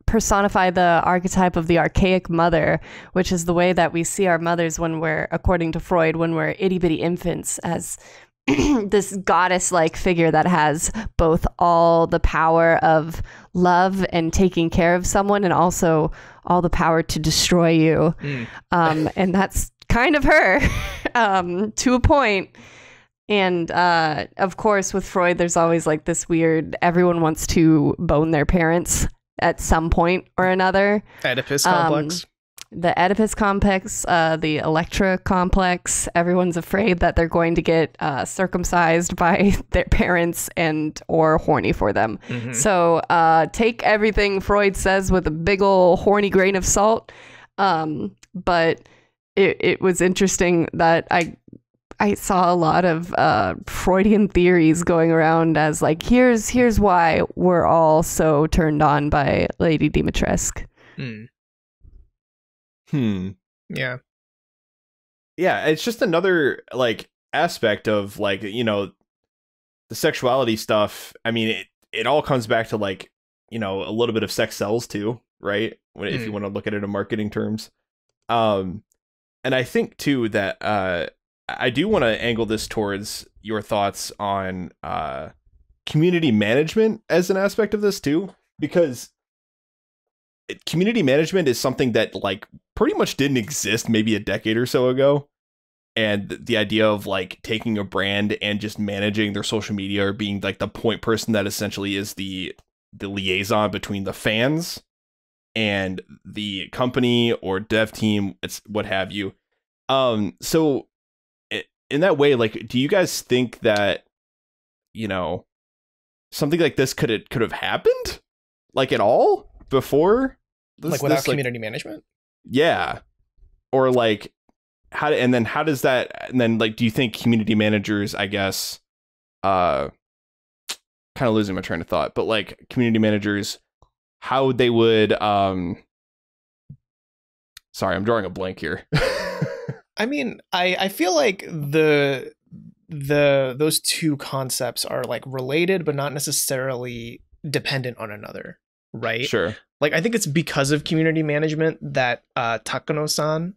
personify the archetype of the archaic mother, which is the way that we see our mothers when we're, according to Freud, when we're itty bitty infants, as this goddess-like figure that has both all the power of love and taking care of someone, and also all the power to destroy you. And that's kind of her to a point. And of course, with Freud, there's always like this weird, everyone wants to bone their parents at some point or another. Oedipus complex. The Oedipus complex, the Electra complex. Everyone's afraid that they're going to get circumcised by their parents and or horny for them. Mhm. So take everything Freud says with a big ol' horny grain of salt. But it was interesting that I saw a lot of Freudian theories going around as like, here's why we're all so turned on by Lady Dimitrescu. Yeah. Yeah, it's just another like aspect of like, you know, the sexuality stuff. I mean, it all comes back to like, you know, a little bit of sex sells too, right? If you want to look at it in marketing terms. And I think too that I do want to angle this towards your thoughts on community management as an aspect of this too, because community management is something that like pretty much didn't exist maybe a decade or so ago. And the idea of like taking a brand and just managing their social media, or being like the point person that essentially is the liaison between the fans and the company or dev team, it's what have you. So in that way, like, do you guys think that, you know, something like this could have happened like at all before this, Like without community management? Yeah. Or like how does that, and then like, do you think community managers, I guess, kind of losing my train of thought, but like community managers, how they would, sorry, I'm drawing a blank here. I mean, I feel like those two concepts are like related, but not necessarily dependent on another, right? Sure. Like, I think it's because of community management that Takano-san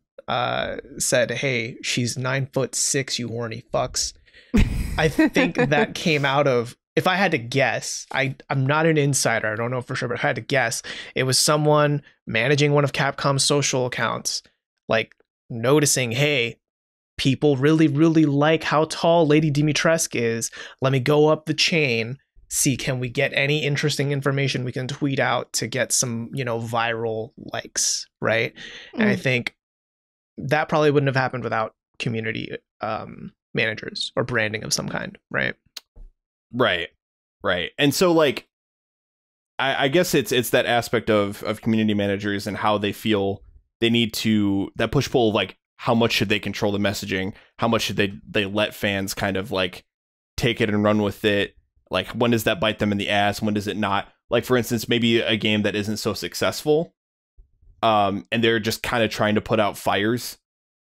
said, "Hey, she's 9'6", you horny fucks." I think that came out of, if I had to guess, I'm not an insider, I don't know for sure, but if I had to guess, it was someone managing one of Capcom's social accounts, like noticing, hey, people really, really like how tall Lady Dimitrescu is. Let me go up the chain, see, can we get any interesting information we can tweet out to get some, you know, viral likes, right? And I think that probably wouldn't have happened without community managers or branding of some kind, right? Right. And so like, I guess it's that aspect of community managers and how they feel they need to, that push-pull of like, how much should they control the messaging? How much should they let fans kind of like take it and run with it? Like, when does that bite them in the ass? When does it not? Like, for instance, maybe a game that isn't so successful, and they're just kind of trying to put out fires.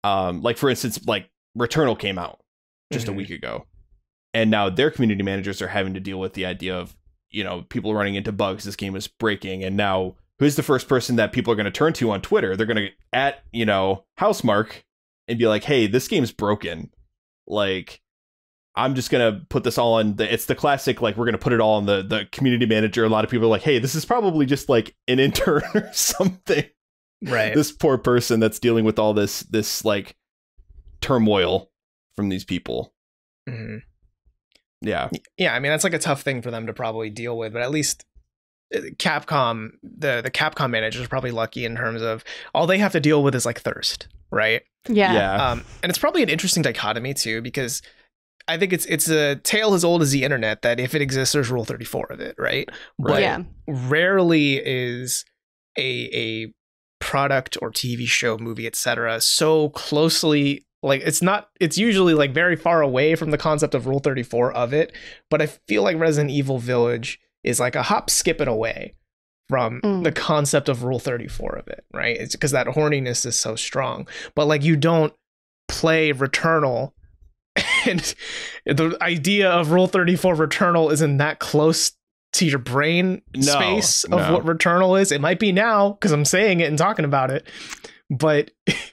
Like, for instance, like Returnal came out just a week ago, and now their community managers are having to deal with the idea of, you know, people running into bugs. This game is breaking, and now who's the first person that people are going to turn to on Twitter? They're going to at, you know, Housemark and be like, hey, this game's broken. Like, I'm just going to put this all on it's the classic, like, we're going to put it all on the community manager. A lot of people are like, hey, this is probably just like an intern or something. Right. This poor person that's dealing with all this like turmoil from these people. Mm-hmm. Yeah. Yeah. I mean, that's like a tough thing for them to probably deal with, but at least Capcom, the Capcom managers are probably lucky in terms of all they have to deal with is like thirst, right? Yeah. And it's probably an interesting dichotomy too, because I think it's a tale as old as the internet that if it exists, there's Rule 34 of it, right? But Yeah. rarely is a product or TV show, movie, etc. so closely, like, it's usually like very far away from the concept of Rule 34 of it. But I feel like Resident Evil Village is like a hop, skip, and away from the concept of Rule 34 of it, right? It's because that horniness is so strong. But like, you don't play Returnal, and the idea of Rule 34 Returnal isn't that close to your brain space of what Returnal is. It might be now because I'm saying it and talking about it, but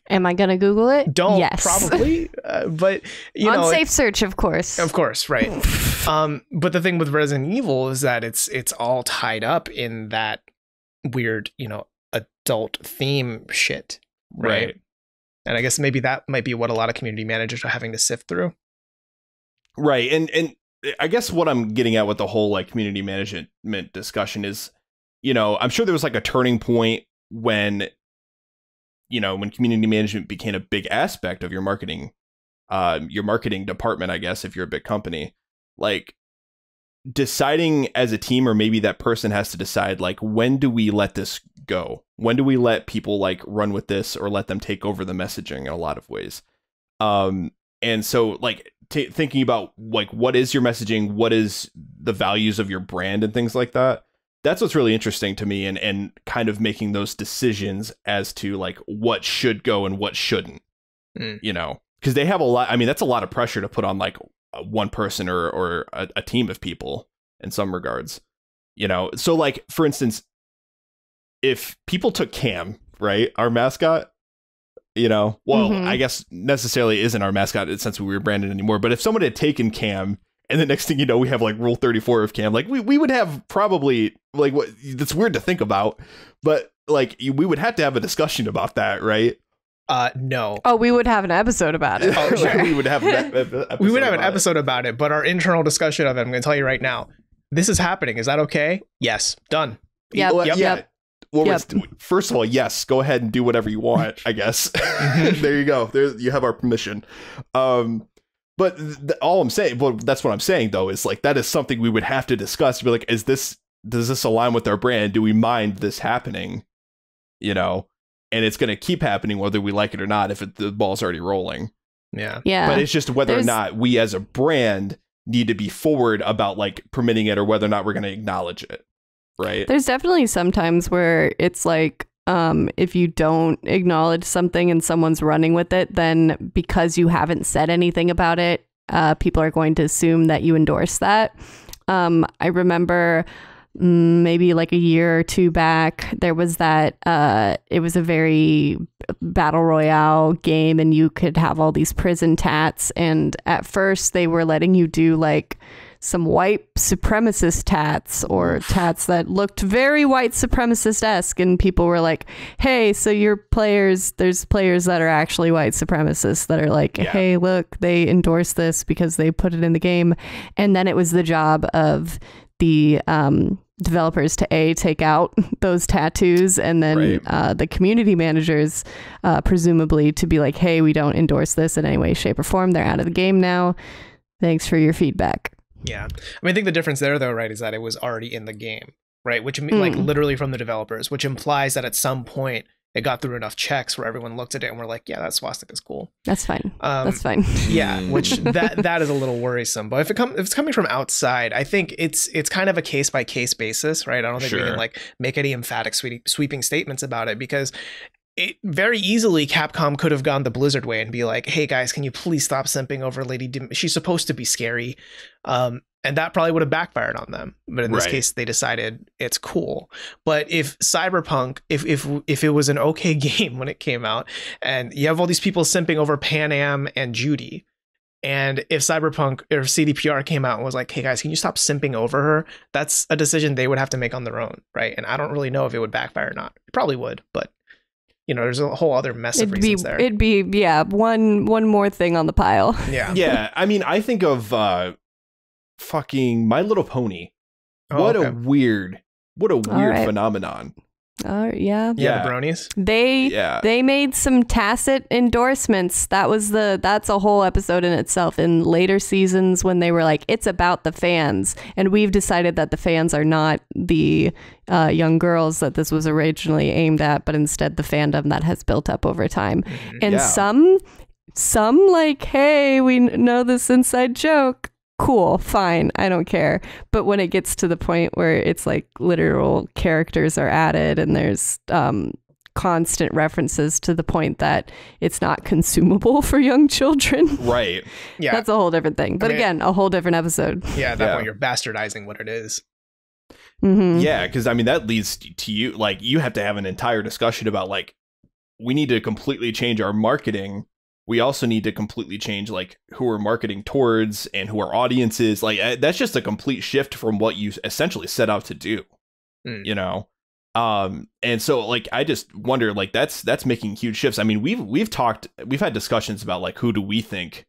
am I gonna Google it? Don't. Yes. Probably. But you know, safe search, of course. Of course, right. But the thing with Resident Evil is that it's all tied up in that weird, you know, adult theme shit, right? And I guess maybe that might be what a lot of community managers are having to sift through. Right. And I guess what I'm getting at with the whole like community management discussion is, you know, I'm sure there was like a turning point when, you know, when community management became a big aspect of your marketing department, I guess, if you're a big company, like deciding as a team, or maybe that person has to decide, like, when do we let this go? When do we let people like run with this, or let them take over the messaging in a lot of ways? And so like thinking about like, what is your messaging? What is the values of your brand and things like that? That's what's really interesting to me, and kind of making those decisions as to like what should go and what shouldn't, you know, because they have a lot. I mean, that's a lot of pressure to put on like one person or a team of people in some regards, you know? So like, for instance, if people took Cam, right, our mascot, you know, well, I guess necessarily isn't our mascot since we rebranded anymore. But if someone had taken Cam, and the next thing you know, we have like Rule 34 of Cam, like we would have probably like, what, that's weird to think about, but like we would have to have a discussion about that, right? No. Oh, we would have an episode about it. Oh, sure. We would have an episode about it, but our internal discussion of it, I'm going to tell you right now, this is happening. Is that okay? Yes. Done. Yep. Well, first of all, yes, go ahead and do whatever you want, I guess. There you go. There, you have our permission. But all I'm saying, well, that's what I'm saying, though, is like, that is something we would have to discuss to be like, does this align with our brand? Do we mind this happening? You know, and it's going to keep happening whether we like it or not, if the ball's already rolling. Yeah. But it's just whether or not we as a brand need to be forward about like permitting it, or whether or not we're going to acknowledge it. Right. There's definitely some times where it's like, if you don't acknowledge something and someone's running with it, then because you haven't said anything about it, people are going to assume that you endorse that. I remember maybe like a year or two back, there was that it was a very battle royale game, and you could have all these prison tats. And at first they were letting you do like some white supremacist tats, or tats that looked very white supremacist-esque, and people were like, hey, so there's players that are actually white supremacists that are like, hey, look, they endorse this because they put it in the game. And then it was the job of the developers to take out those tattoos, and then the community managers presumably to be like, hey, we don't endorse this in any way, shape, or form. They're out of the game now. Thanks for your feedback. Yeah. I mean, I think the difference there, though, right, is that it was already in the game, right? Which, like, literally from the developers, which implies that at some point it got through enough checks where everyone looked at it and were like, yeah, that swastika is cool. That's fine. That's fine. Yeah, which that is a little worrisome. But if it's coming from outside, I think it's kind of a case by case basis, right? I don't think we can like make any emphatic sweeping statements about it, because it very easily Capcom could have gone the Blizzard way and be like, hey guys, can you please stop simping over she's supposed to be scary. And that probably would have backfired on them. But in this case, they decided it's cool. But if Cyberpunk, if it was an okay game when it came out, and you have all these people simping over Pan Am and Judy, and if Cyberpunk or CDPR came out and was like, hey guys, can you stop simping over her? That's a decision they would have to make on their own, right? And I don't really know if it would backfire or not. It probably would, but there's a whole other mess of reasons there. It'd be, one more thing on the pile. Yeah. Yeah. I mean, I think of fucking My Little Pony. What a weird phenomenon. Yeah. The bronies. They made some tacit endorsements. That's a whole episode in itself. In later seasons, when they were like, it's about the fans, and we've decided that the fans are not the young girls that this was originally aimed at, but instead the fandom that has built up over time. Mm-hmm. And some like, hey, we know this inside joke. Cool, fine, I don't care. But when it gets to the point where it's like literal characters are added and there's constant references to the point that it's not consumable for young children. Right. Yeah. That's a whole different thing. But again, a whole different episode. Yeah, at that point you're bastardizing what it is. Mm-hmm. Yeah, because I mean, that leads to you, like, you have to have an entire discussion about, like, we need to completely change our marketing. We also need to completely change, like, who we're marketing towards and who our audience is. Like, that's just a complete shift from what you essentially set out to do, you know? And so, like, I just wonder, like, that's making huge shifts. I mean, we've had discussions about, like, who do we think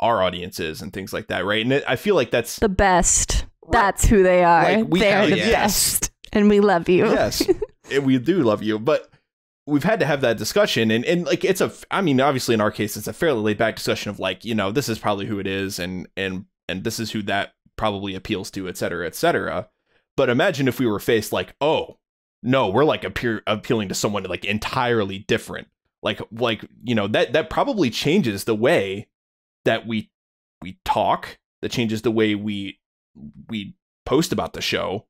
our audience is and things like that, right? And I feel like that's the best. Right. That's who they are. Like, they're the best. And we love you. Yes, we do love you. But we've had to have that discussion, and like, I mean, obviously in our case, it's a fairly laid back discussion of, like, this is probably who it is, and this is who that probably appeals to, et cetera, et cetera. But imagine if we were faced like, oh no, we're like appealing to someone like entirely different. Like, that probably changes the way that we talk. That changes the way we post about the show.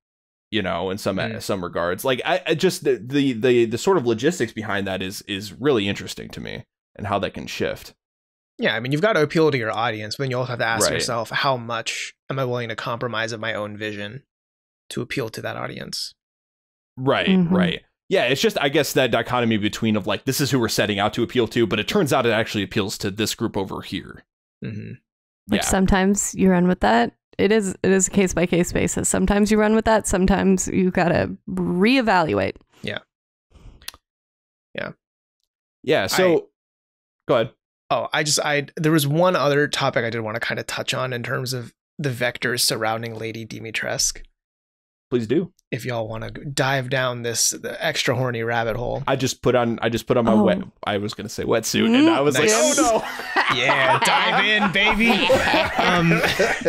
In some regards, like, I just the sort of logistics behind that is really interesting to me, and how that can shift. Yeah, I mean, you've got to appeal to your audience, but then you also have to ask yourself, how much am I willing to compromise of my own vision to appeal to that audience? Right, right. Yeah, it's just, I guess, that dichotomy between of, like, this is who we're setting out to appeal to, but it turns out it actually appeals to this group over here. Mm-hmm. Which sometimes you run with that. It is a case by case basis. Sometimes you run with that. Sometimes you gotta reevaluate. Yeah. So, go ahead. Oh, there was one other topic I did want to kind of touch on in terms of the vectors surrounding Lady Dimitrescu. Please do. If y'all want to dive down the extra horny rabbit hole. I just put on my I was going to say wetsuit, and I was like, oh no. Yeah, dive in, baby.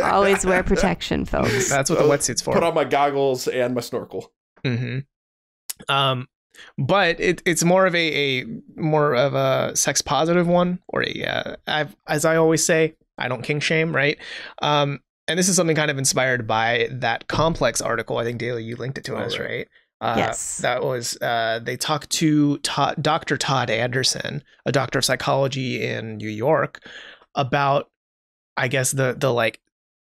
Always wear protection, folks. That's what the wetsuit's for. Put on my goggles and my snorkel. Mm-hmm. But it's more of a sex positive one, or as I always say, I don't kink shame, right? And this is something kind of inspired by that Complex article. I think, Daly, you linked it to us, right? Yes. That was, they talked to Dr. Todd Anderson, a doctor of psychology in New York, about, I guess, the like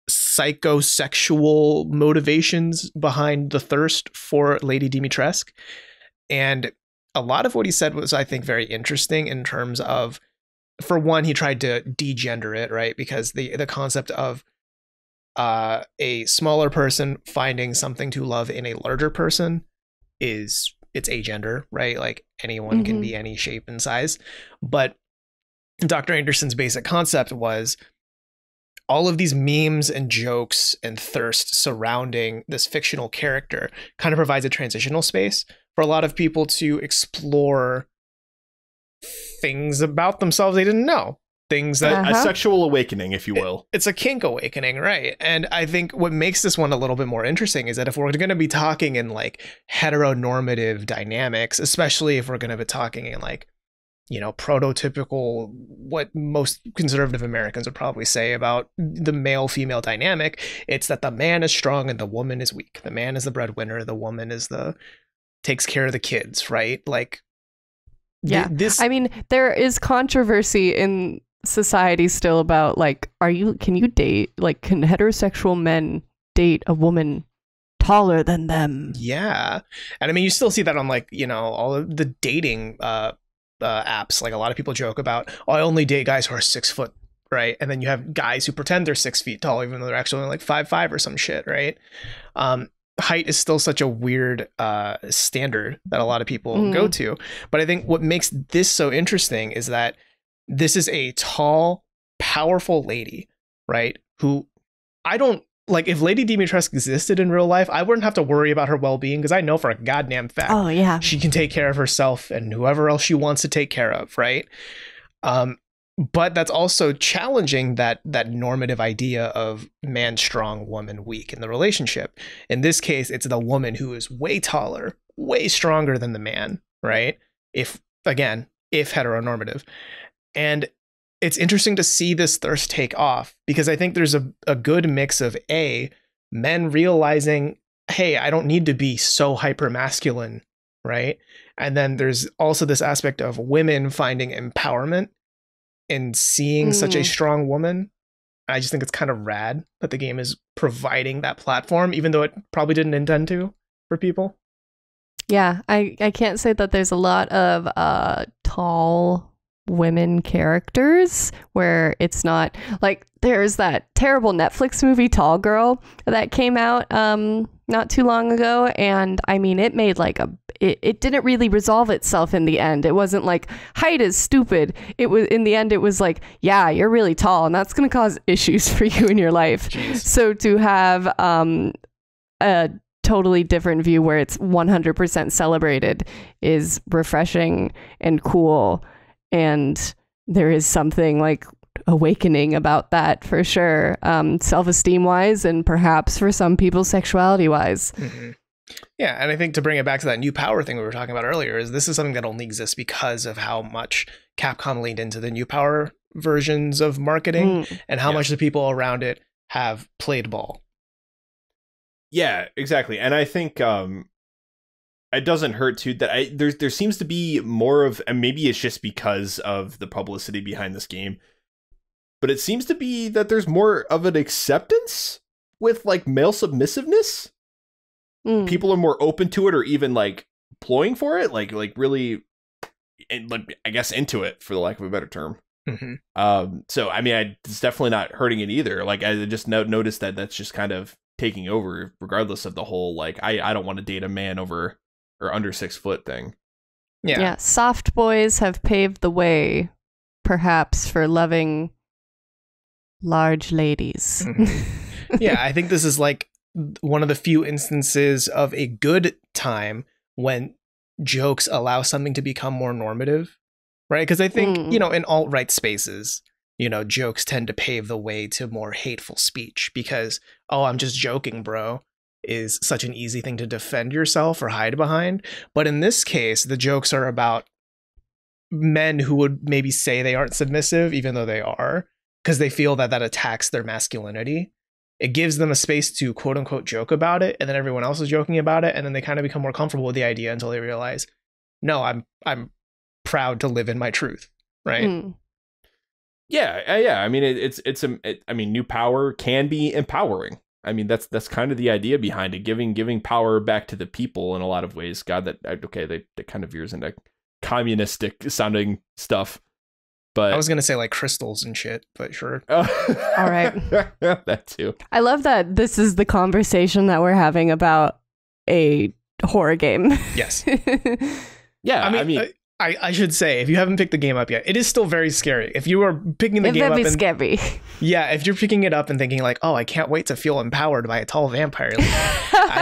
psychosexual motivations behind the thirst for Lady Dimitrescu. And a lot of what he said was, I think, very interesting in terms of, for one, he tried to degender it, right? Because the concept of a smaller person finding something to love in a larger person it's agender, right? Like, anyone can be any shape and size. But Dr. Anderson's basic concept was all of these memes and jokes and thirst surrounding this fictional character kind of provides a transitional space for a lot of people to explore things about themselves they didn't know. Things that a sexual awakening, if you will. It's a kink awakening, right? And I think what makes this one a little bit more interesting is that if we're going to be talking in, like, heteronormative dynamics, especially if we're going to be talking in, like, prototypical, what most conservative Americans would probably say about the male-female dynamic, it's that the man is strong and the woman is weak. The man is the breadwinner, the woman takes care of the kids, right? Like, Yeah. This, I mean, there is controversy in society still about like, can you date, like, can heterosexual men date a woman taller than them? yeah. And I mean, you still see that on like, all of the dating apps. Like a lot of people joke about, oh, I only date guys who are 6 foot, right? And then you have guys who pretend they're 6 feet tall, even though they're actually only like 5'5" or some shit, right? Height is still such a weird standard that a lot of people go to. But I think what makes this so interesting is that this is a tall, powerful lady, right? Who I don't like. If Lady Dimitrescu existed in real life, I wouldn't have to worry about her well-being because I know for a goddamn fact she can take care of herself and whoever else she wants to take care of, right? But that's also challenging that normative idea of man strong, woman weak in the relationship. In this case, it's the woman who is way taller, way stronger than the man, right? If heteronormative. And it's interesting to see this thirst take off because I think there's a good mix of men realizing, hey, I don't need to be so hyper masculine, right? And then there's also this aspect of women finding empowerment and seeing such a strong woman. I just think it's kind of rad that the game is providing that platform, even though it probably didn't intend to for people. Yeah, I can't say that there's a lot of tall women characters where it's not like there's that terrible Netflix movie Tall Girl that came out not too long ago, and I mean it made like it didn't really resolve itself in the end. It wasn't like height is stupid. It was in the end it was like, yeah, you're really tall and that's going to cause issues for you in your life. Jeez. So to have a totally different view where it's 100% celebrated is refreshing and cool. And there is something like awakening about that for sure, self-esteem wise, and perhaps for some people sexuality wise. Mm-hmm. Yeah, and I think to bring it back to that new power thing we were talking about earlier, is this is something that only exists because of how much Capcom leaned into the new power versions of marketing and how much the people around it have played ball. Yeah, exactly. And I think it doesn't hurt too that there seems to be more of, and maybe it's just because of the publicity behind this game, but it seems to be that there's more of an acceptance with like male submissiveness. People are more open to it, or even like ploying for it, like really, and like I guess into it, for the lack of a better term. So I mean, it's definitely not hurting it either. Like I just noticed that that's just kind of taking over, regardless of the whole like I don't want to date a man over or under 6 foot thing. Yeah, soft boys have paved the way, perhaps, for loving large ladies. Yeah, I think this is like one of the few instances of a good time when jokes allow something to become more normative, right? Because I think, in alt-right spaces, jokes tend to pave the way to more hateful speech because, oh, I'm just joking, bro, is such an easy thing to defend yourself or hide behind. But in this case, the jokes are about men who would maybe say they aren't submissive, even though they are, because they feel that attacks their masculinity. It gives them a space to quote unquote joke about it, and then everyone else is joking about it, and then they kind of become more comfortable with the idea until they realize, no, I'm proud to live in my truth, right? Yeah. I mean, I mean, new power can be empowering. I mean, that's kind of the idea behind it, giving power back to the people in a lot of ways. God, that kind of veers into communistic sounding stuff. But I was gonna say like crystals and shit, but sure. All right, that too. I love that this is the conversation that we're having about a horror game. Yes. Yeah, I mean I should say, if you haven't picked the game up yet, it is still very scary. If you are picking the game up, scary. Yeah, if you're picking it up and thinking like, oh, I can't wait to feel empowered by a tall vampire,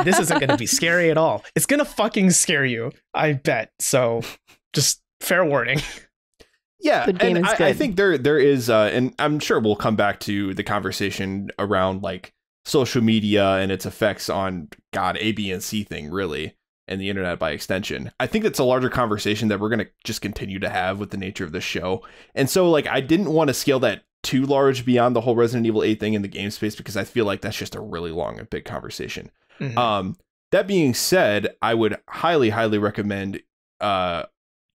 this isn't going to be scary at all. It's going to fucking scare you, I bet. So, just fair warning. Yeah, and I think there is, and I'm sure we'll come back to the conversation around like social media and its effects on A, B, and C thing, really. And the internet by extension. I think it's a larger conversation that we're going to just continue to have with the nature of the show. And so like, I didn't want to scale that too large beyond the whole Resident Evil 8 thing in the game space, because I feel like that's just a really long and big conversation. That being said, I would highly, highly recommend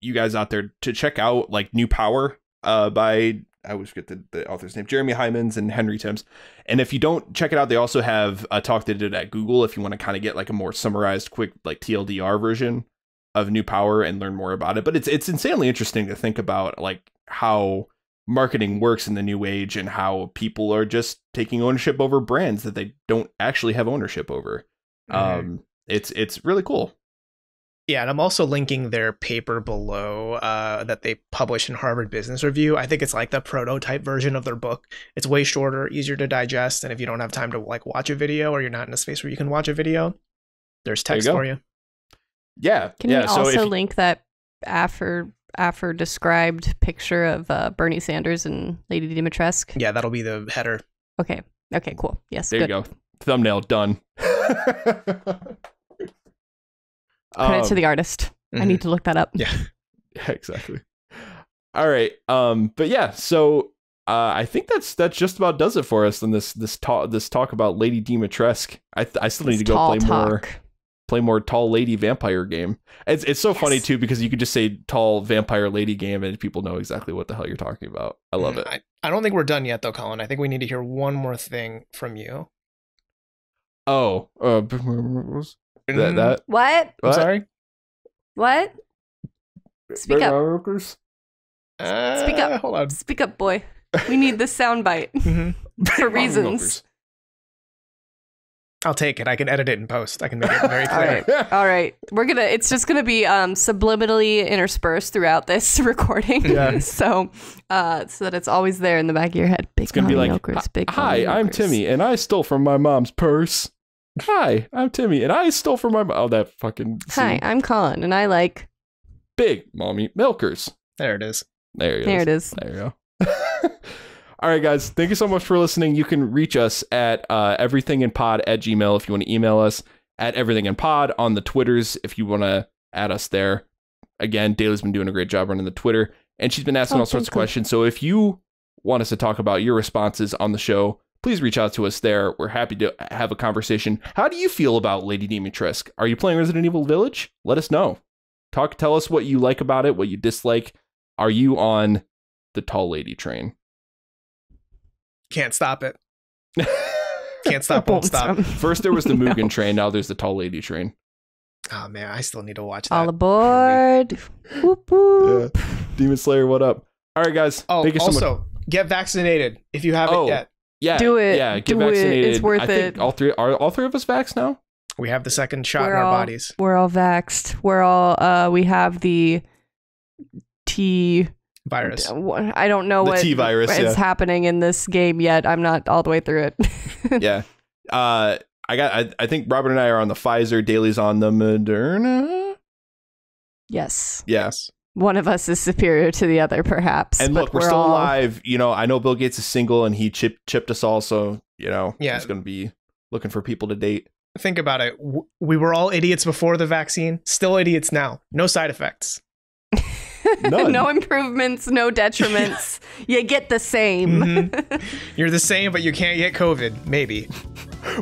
you guys out there to check out like New Power by, I always forget the author's name, Jeremy Hymans and Henry Timms. And if you don't check it out, they also have a talk they did at Google if you want to kind of get like a more summarized, quick like TLDR version of New Power and learn more about it. But it's insanely interesting to think about like how marketing works in the new age and how people are just taking ownership over brands that they don't actually have ownership over. It's really cool. Yeah, and I'm also linking their paper below that they published in Harvard Business Review. I think it's like the prototype version of their book. It's way shorter, easier to digest, and if you don't have time to like watch a video or you're not in a space where you can watch a video, there's text for you. Yeah. Can you also link that Affer described picture of Bernie Sanders and Lady Dimitrescu? Yeah, that'll be the header. Okay, cool. Yes, there you go. Thumbnail done. Credit to the artist. I need to look that up. Yeah, exactly. All right. But yeah, so I think that's just about does it for us in this talk about Lady Dimitrescu. I still need to go play more tall lady vampire game. It's so funny too because you could just say tall vampire lady game and people know exactly what the hell you're talking about. I love it. I don't think we're done yet though, Colin. I think we need to hear one more thing from you. Oh, that what? I'm sorry. What? Speak up. Speak up. Hold on. Speak up, boy. We need this soundbite for reasons. I'll take it. I can edit it in post. I can make it very clear. All right. It's just gonna be subliminally interspersed throughout this recording. Yeah. so that it's always there in the back of your head. It's gonna be like, hi, I'm Timmy, and I stole from my mom's purse. Hi, I'm Timmy, and I stole from my mom. Oh, that fucking scene. Hi, I'm Colin, and I like big mommy milkers. There it is. There it is. There you go. All right, guys. Thank you so much for listening. You can reach us at everythinginpod@gmail.com if you want to email us, at everythinginpod on the Twitters if you want to add us there. Again, Daly's been doing a great job running the Twitter, and she's been asking all sorts of questions. So if you want us to talk about your responses on the show, please reach out to us there. We're happy to have a conversation. How do you feel about Lady Dimitrescu? Are you playing Resident Evil Village? Let us know. Tell us what you like about it, what you dislike. Are you on the tall lady train? Can't stop it. Can't stop, won't stop. First there was the Mugen train, now there's the tall lady train. Oh man, I still need to watch that. All aboard. Whoop, whoop. Yeah. Demon Slayer, what up? All right, guys. Thank you so much. Also, get vaccinated if you haven't yet. Yeah, do it. Yeah, get vaccinated. It's worth I think all three of us vaxxed now? We have the second shot in our bodies. We're all vaxxed. We're all we have the T virus. I don't know what T virus is happening in this game yet. I'm not all the way through it. Yeah. I think Robert and I are on the Pfizer. Daly's on the Moderna. Yes. Yes. One of us is superior to the other, perhaps. And look, we're still alive. You know, I know Bill Gates is single and he chipped us all. So, you know, he's going to be looking for people to date. Think about it. We were all idiots before the vaccine. Still idiots now. No side effects. No improvements, no detriments. You get the same. Mm-hmm. You're the same, but you can't get COVID. Maybe.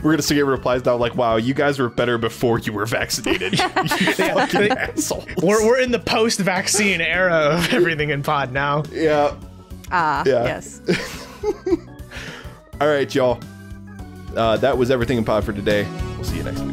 We're gonna get replies now like, "Wow, you guys were better before you were vaccinated." You fucking assholes. We're in the post-vaccine era of everything in pod now. Yeah. Yes. All right, y'all. That was everything in pod for today. We'll see you next time.